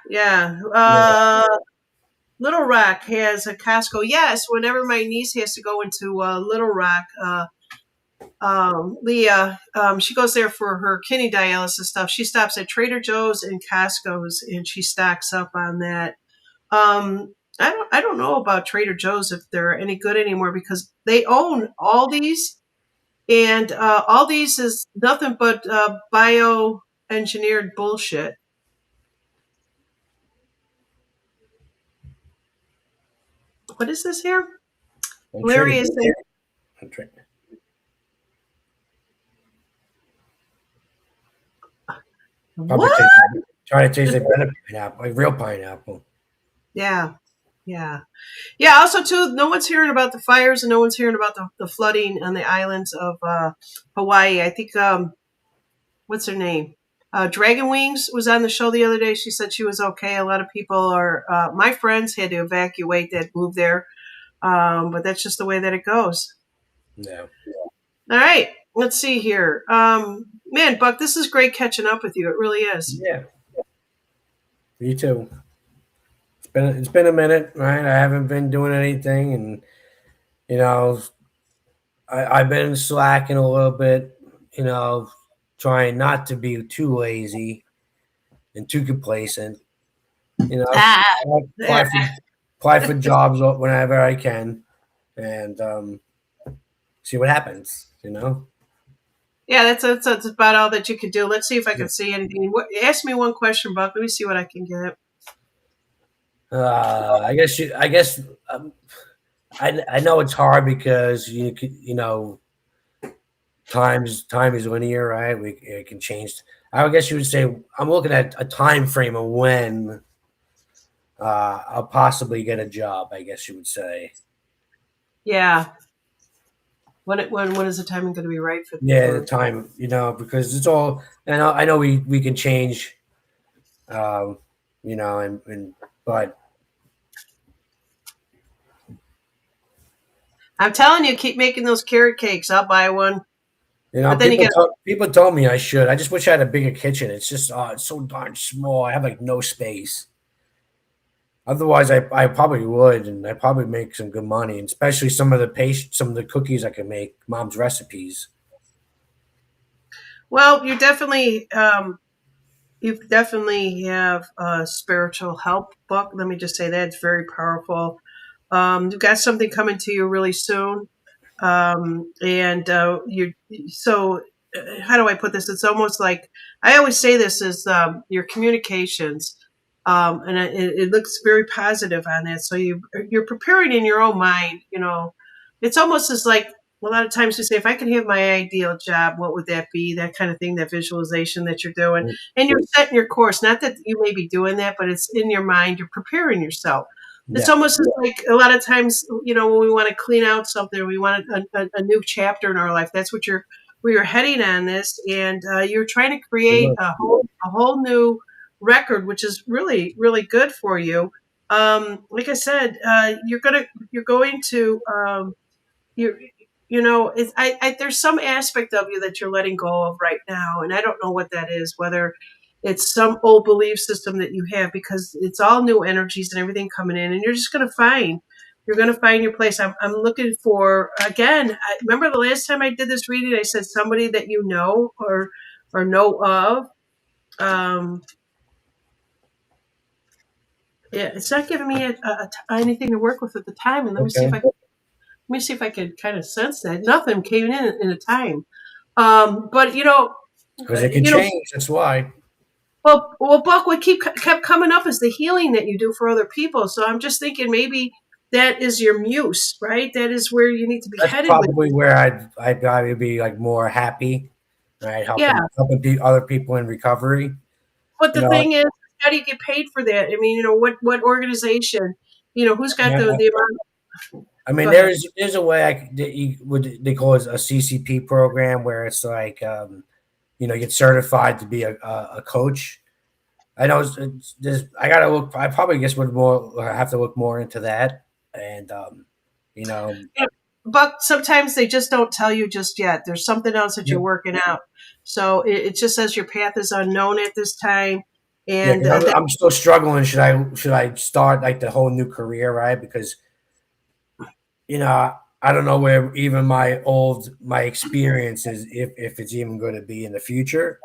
Little Rock has a Costco. Yes, whenever my niece has to go into Little Rock, Leah, she goes there for her kidney dialysis stuff. She stops at Trader Joe's and Costco's, and she stocks up on that. I don't know about Trader Joe's if they're any good anymore because they own Aldi's, and Aldi's is nothing but bioengineered bullshit. What is this here? Larry is there. What? Trying to taste like pineapple, like real pineapple. Yeah. Also, too, no one's hearing about the fires and no one's hearing about the flooding on the islands of Hawaii. I think, what's her name? Dragon Wings was on the show the other day. She said she was okay. A lot of people my friends had to evacuate that moved there. But that's just the way that it goes. Yeah. All right. Let's see here. Man, Buck, this is great catching up with you. It really is. Yeah. Me too. It's been a minute, right? I haven't been doing anything, and I've been slacking a little bit, trying not to be too lazy and too complacent. Apply for jobs whenever I can, and see what happens. Yeah, that's about all that you can do. Let's see if I can see anything. Ask me one question, Buck. Let me see what I can get. I guess I know it's hard because time is linear, right? It can change. I guess you would say I'm looking at a time frame of when I'll possibly get a job, I guess you would say. Yeah. When is the timing going to be right Yeah, the for? time, because it's all, and I know we can change, um, and but I'm telling you, keep making those carrot cakes. I'll buy one. But then you get people told me I should. I just wish I had a bigger kitchen. It's just it's so darn small. I have like no space. Otherwise, I probably would, and I probably make some good money, and especially some of the cookies I can make, mom's recipes. well, you definitely have a spiritual help book. Let me just say that it's very powerful. You've got something coming to you really soon, and you. So, how do I put this? It's almost like I always say this is your communications, and it looks very positive on that. So you're preparing in your own mind. It's almost as like a lot of times we say, if I could have my ideal job, what would that be? That kind of thing, that visualization that you're doing. And you're setting your course. Not that you may be doing that, but it's in your mind. You're preparing yourself. It's Yeah. almost like a lot of times, when we want to clean out something, we want a new chapter in our life. That's what where you're heading on this. And you're trying to create a whole new record, which is really, really good for you. Like I said, you're going to, you there's some aspect of you that you're letting go of right now, and I don't know what that is, whether it's some old belief system that you have, because it's all new energies and everything coming in, and you're going to find your place. I'm looking for, again, I remember the last time I did this reading, I said somebody that you know or know of. Yeah, it's not giving me anything to work with at the time, and Okay. let me see if I can kind of sense that. Nothing came in a time. But Because it can change. That's why. well, Buck, what kept coming up is the healing that you do for other people. So I'm just thinking maybe that is your muse, right? That is where you need to be That's headed with. probably where I'd probably be like more happy, right? Yeah, Helping other people in recovery. but You the know, thing is, how do you get paid for that? I mean, what organization? Who's got yeah. the amount? I mean, Go ahead. there's a way they call it a CCP program where it's like you get certified to be a coach. I know I gotta look. I probably guess would more have to look more into that, and you know, Yeah, Buck, sometimes they just don't tell you just yet. There's something else that yeah, you're working out. So it just says your path is unknown at this time. yeah. And 'Cause I'm still struggling. Should I start like the whole new career, right? Because I don't know where even my experience is if it's even going to be in the future.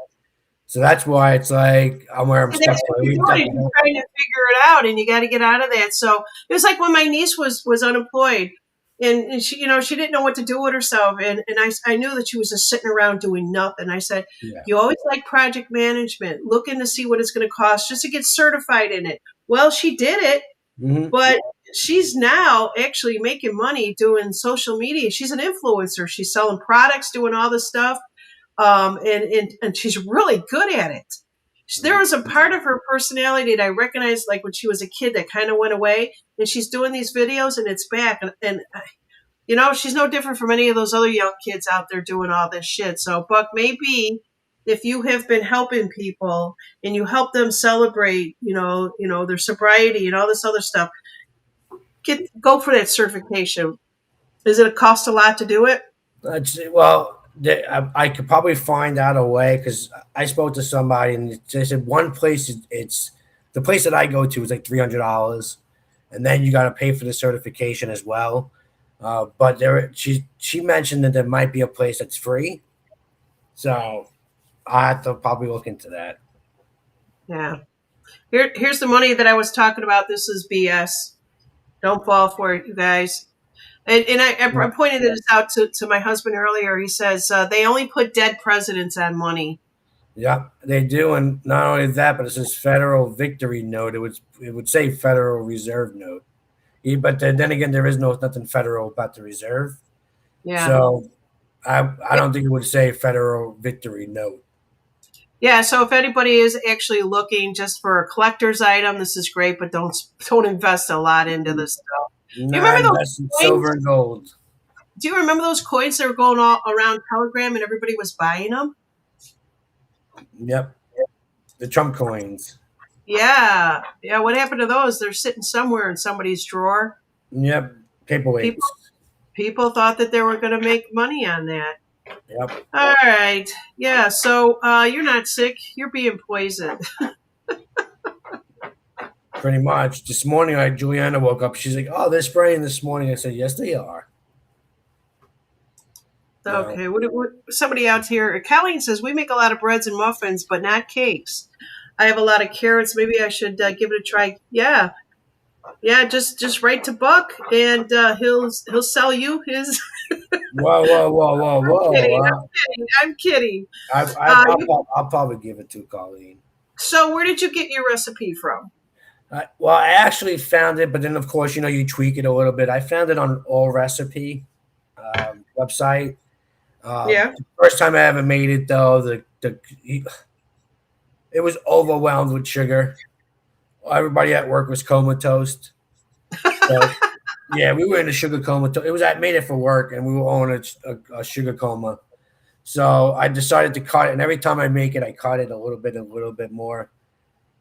So that's why it's like I'm where I'm that's stuck. what I you're really doing. definitely You're trying to figure it out, and you got to get out of that. So it was like when my niece was unemployed, and she didn't know what to do with herself, and I knew that she was just sitting around doing nothing. I said, yeah. you always like project management, looking to see what it's going to cost just to get certified in it. Well, she did it, Hmm. but she's now actually making money doing social media. She's an influencer. She's selling products, doing all this stuff, and she's really good at it. There was a part of her personality that I recognized, like when she was a kid, that kind of went away, and she's doing these videos, and it's back, and she's no different from any of those other young kids out there doing all this shit. So, Buck, maybe if you have been helping people and you help them celebrate, their sobriety and all this other stuff, go for that certification. Does it cost a lot to do it? Well, I could probably find out a way because I spoke to somebody and they said one place it's the place that I go to is like $300, and then you got to pay for the certification as well. But she mentioned that there might be a place that's free, so I have to probably look into that. Yeah. Here's the money that I was talking about. This is BS. Don't fall for it, you guys. And I pointed this out to my husband earlier. He says they only put dead presidents on money. Yeah, they do, and not only that, but it says Federal Victory Note. It would say Federal Reserve Note, but then again, there is nothing federal about the reserve. Yeah. So I don't think it would say Federal Victory Note. Yeah, so if anybody is actually looking just for a collector's item, this is great, but don't invest a lot into this stuff. Do you Nah, remember those invest in coins? silver and gold. Do you remember those coins that were going all around Telegram and everybody was buying them? Yep, the Trump coins. Yeah, yeah. What happened to those? They're sitting somewhere in somebody's drawer. Yep, People paperweights. people thought that they were going to make money on that. Yep, All right. Yeah. So you're not sick. You're being poisoned. pretty much. This morning, Juliana woke up. She's like, "Oh, they're spraying this morning." I said, "Yes, they are." You know, Okay. Somebody out here, Colleen says we make a lot of breads and muffins, but not cakes. I have a lot of carrots. Maybe I should give it a try. Yeah. Yeah. Just write to Buck, and he'll sell you his. whoa, whoa, whoa, whoa, Kidding. whoa! I'm kidding. I'm kidding. I'll probably give it to Colleen. So where did you get your recipe from? Well, I actually found it, but then of course, you tweak it a little bit. I found it on an All Recipe website. Yeah. The first time I ever made it, though, it was overwhelmed with sugar. Everybody at work was comatose. So, yeah, we were in a sugar coma. I made it for work, and we were all in a sugar coma. So I decided to cut it, and every time I make it, I cut it a little bit more.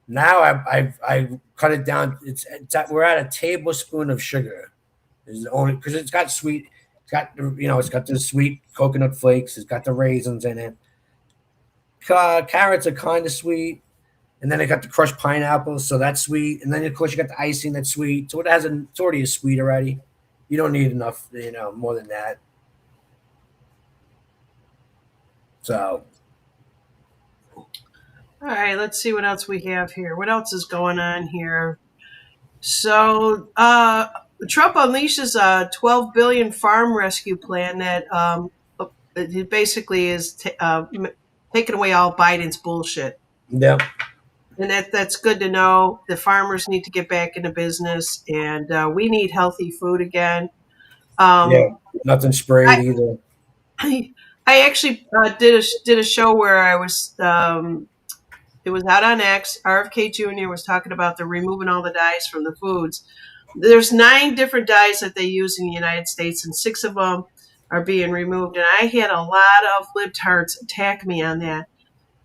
Now I cut it down. We're at a tablespoon of sugar. Is only because it's got sweet. It's got the sweet coconut flakes. It's got the raisins in it. Carrots are kind of sweet, and then I got the crushed pineapples, so that's sweet. And then of course you got the icing that's sweet. So it's already a sweet already. You don't need enough, more than that. So. All right, let's see what else we have here. What else is going on here? So, Trump unleashes a 12 billion farm rescue plan that it basically is taking away all Biden's bullshit. Yep. And that's good to know. The farmers need to get back into business, and we need healthy food again. Yeah. Nothing sprayed either. I actually did a show where I was. It was out on X. RFK Jr. was talking about the removing all the dyes from the foods. There's 9 different dyes that they use in the United States, and 6 of them are being removed. And I had a lot of libtards attack me on that,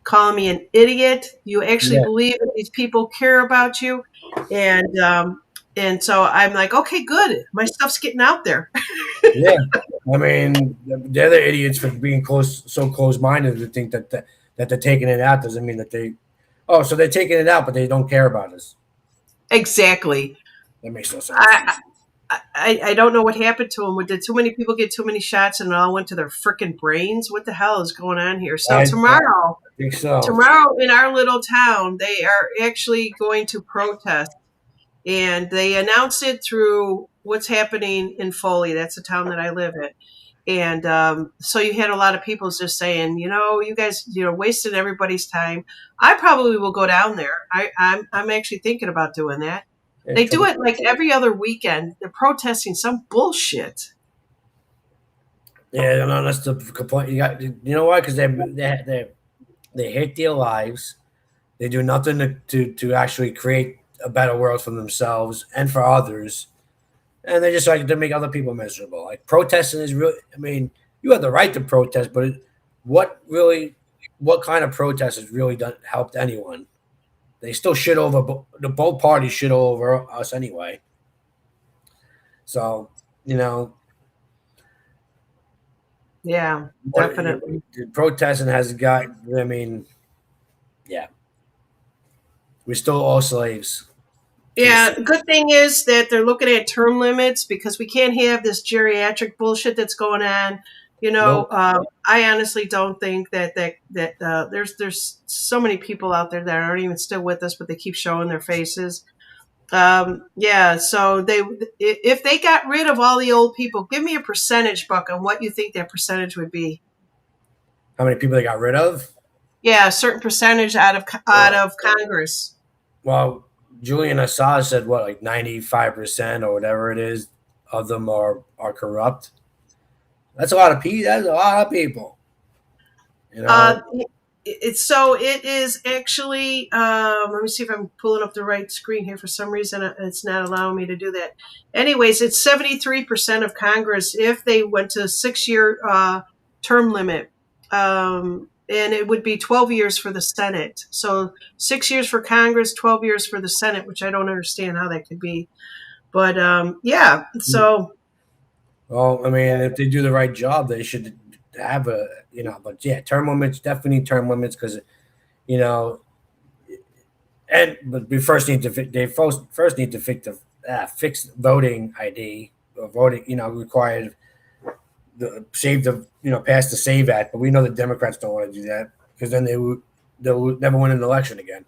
calling me an idiot. You actually believe that these people care about you, and so I'm like, okay, good. My stuff's getting out there. Yeah, I mean, they're the idiots for being so close-minded to think that they're taking it out doesn't mean that they. Oh, so they're taking it out, but they don't care about us. Exactly. That makes no sense. I don't know what happened to them. Did too many people get too many shots and it all went to their freaking brains? What the hell is going on here? So tomorrow, I think so. Tomorrow in our little town, they are actually going to protest, and they announced it through what's happening in Foley. That's the town that I live in. And so you had a lot of people just saying, you guys, wasting everybody's time. I probably will go down there. I'm actually thinking about doing that. They do it like every other weekend. They're protesting some bullshit. Yeah, no, that's the complaint. You know why? Because they hate their lives. They do nothing to actually create a better world for themselves and for others. And they just like to make other people miserable. Like protesting is really. I mean, you have the right to protest, but what kind of protest has really helped anyone? They still shit over both parties shit over us anyway. So Yeah, definitely. Protesting has got. I mean, yeah, we're still all slaves. Yeah, the good thing is that they're looking at term limits because we can't have this geriatric bullshit that's going on. Nope. I honestly don't think that there's so many people out there that aren't even still with us, but they keep showing their faces. Yeah, so if they got rid of all the old people, give me a percentage, Buck, on what you think that percentage would be. How many people they got rid of? Yeah, a certain percentage out of Congress. Well, Julian Assange said what, like 95% or whatever it is of them are corrupt. That's a lot of people. That's a lot of people. it is actually. Let me see if I'm pulling up the right screen here. For some reason, it's not allowing me to do that. Anyways, it's 73% of Congress if they went to 6-year term limit, and it would be 12 years for the Senate. So 6 years for Congress, 12 years for the Senate, which I don't understand how that could be. But yeah, so. Well, I mean, if they do the right job, they should have a, you know, but yeah, term limits, definitely term limits, because, you know, but we first need to first need to fix voting ID or voting, you know, required pass the Save Act, but we know the Democrats don't want to do that because then they'll never win an election again.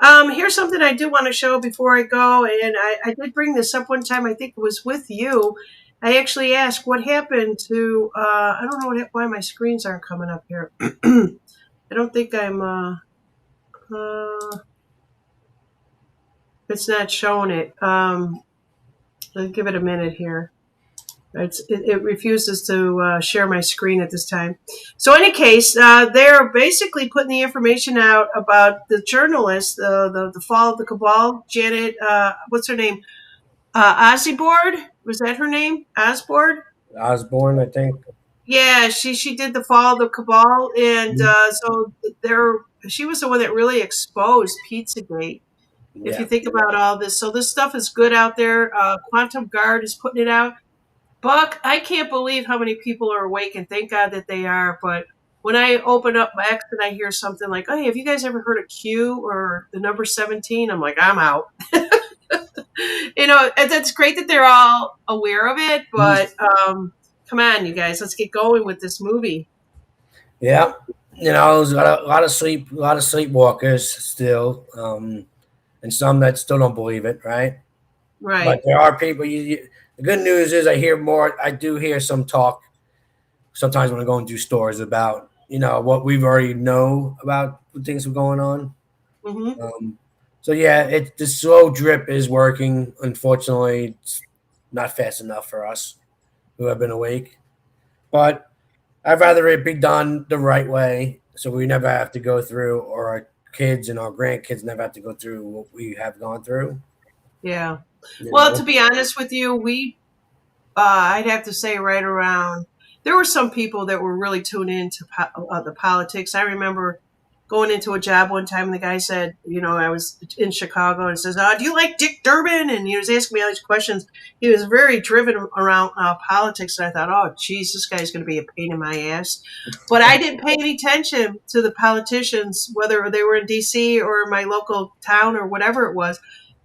Here's something I do want to show before I go, and I did bring this up one time. I think it was with you. I actually asked what happened to. I don't know why my screens aren't coming up here. I don't think I'm. It's not showing it. I'll give it a minute here. It refuses to share my screen at this time. So, in any case, they're basically putting the information out about the journalist, the fall of the cabal. Janet, what's her name? Osborne? Was that her name? Osborne, I think. Yeah, she did the fall of the cabal, and so she was the one that really exposed Pizzagate. If you think about all this, so this stuff is good out there. Quantum Guard is putting it out. Buck, I can't believe how many people are awake, and thank God that they are. But when I open up X and I hear something like, "Oh, have you guys ever heard of Q or the number 17?" I'm like, I'm out. And that's great that they're all aware of it, but come on, you guys, let's get going with this movie. Yeah, you know, there's a lot of sleepwalkers still, and some that still don't believe it, right? Right. But there are people. The good news is I do hear some talk sometimes when I go and do stores about, you know, what we've already know about things that are going on. Mm-hmm. So yeah, the slow drip is working. Unfortunately, it's not fast enough for us who have been awake. But I'd rather it be done the right way, so we never have to go through, or our kids and our grandkids never have to go through what we have gone through. Yeah. You Well, know? to be honest with you, I'd have to say right around, there were some people that were really tuned into the politics. I remember going into a job one time and the guy said, you know, I was in Chicago and says, do you like Dick Durbin? And he was asking me all these questions. He was very driven around politics. And I thought, oh, geez, this guy's going to be a pain in my ass. But I didn't pay any attention to the politicians, whether they were in D.C. or my local town or whatever it was.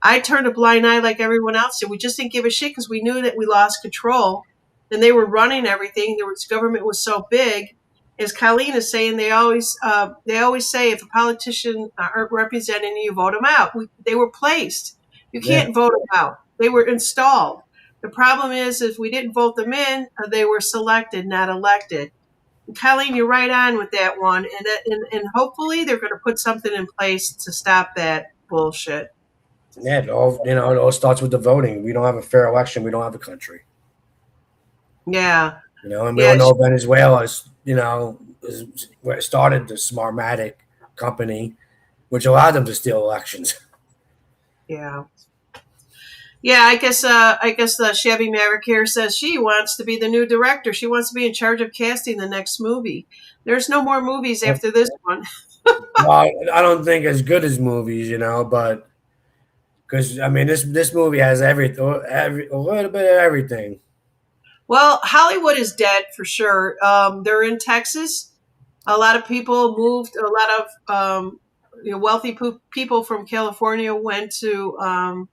I turned a blind eye like everyone else did. We just didn't give a shit because we knew that we lost control and they were running everything. Government was so big. As Colleen is saying, they always say if a politician aren't representing you, vote them out. They were placed. You can't vote them out. They were installed. The problem is if we didn't vote them in, they were selected, not elected. And Colleen, you're right on with that one. And hopefully they're going to put something in place to stop that bullshit. Yeah, it all starts with the voting. We don't have a fair election. We don't have a country. Yeah. You know, and we all know Venezuela's, you know, is where it started, the Smartmatic company, which allowed them to steal elections. Yeah. Yeah, I guess the Chevy Maverick here says she wants to be the new director. She wants to be in charge of casting the next movie. There's no more movies after this one. Well, I don't think as good as movies, you know, but because I mean, this movie has a little bit of everything. Well, Hollywood is dead for sure. They're in Texas. A lot of people moved. A lot of wealthy people from California went to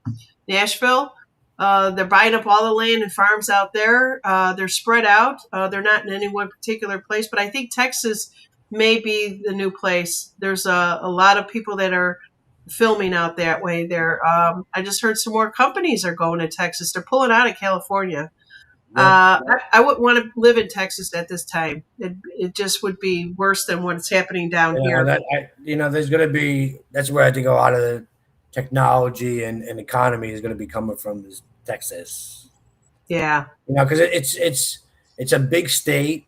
Nashville. They're buying up all the land and farms out there. They're spread out. They're not in any one particular place, but I think Texas may be the new place. There's a lot of people that are filming out that way there. I just heard some more companies are going to Texas. They're pulling out of California. I wouldn't want to live in Texas at this time. It just would be worse than what's happening down here. There's going to be, that's where I think a lot of the technology and economy is going to be coming from is Texas. Yeah. You know, because it's a big state,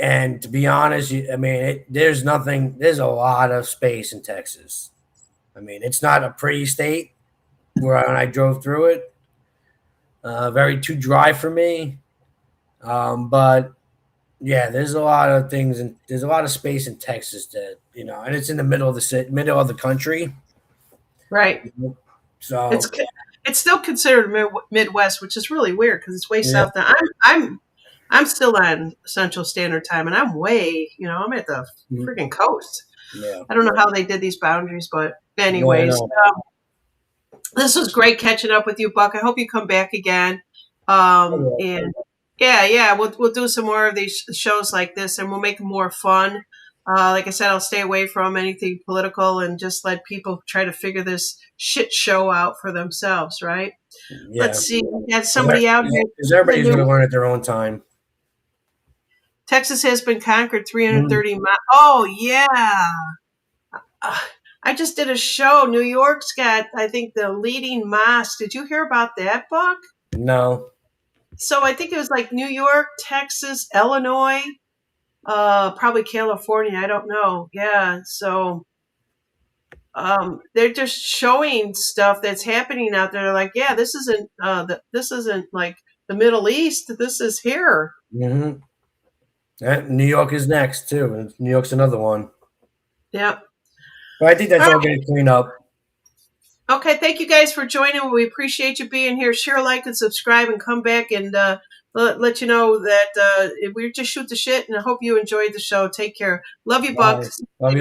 And to be honest, I mean, there's nothing. There's a lot of space in Texas. I mean, it's not a pretty state when I drove through it. Very too dry for me. But yeah, there's a lot of things, and there's a lot of space in Texas that and it's in the middle of the middle of the country. Right. So it's still considered Midwest, which is really weird because it's way south now. I'm still on Central Standard Time, and I'm way, I'm at the freaking coast. Yeah. I don't know how they did these boundaries, but anyways, this was great catching up with you, Buck. I hope you come back again. And yeah, we'll do some more of these shows like this, and we'll make them more fun. Like I said, I'll stay away from anything political and just let people try to figure this shit show out for themselves, right? Yeah. Let's see. We had somebody out here. Because everybody's going to learn at their own time. Texas has been conquered 330 miles. Oh, yeah. I just did a show. New York's got, I think, the leading mosque. Did you hear about that, Buck? No. So I think it was like New York, Texas, Illinois, probably California. I don't know. Yeah. So they're just showing stuff that's happening out there. They're like, yeah, this isn't like the Middle East. This is here. Mm-hmm. New York is next too. New York's another one. Yeah. But I think that's all getting cleaned up. Okay, thank you guys for joining. We appreciate you being here. Share, like, and subscribe, and come back and let you know that we just shoot the shit. And I hope you enjoyed the show. Take care. Love you, Buck. Love you.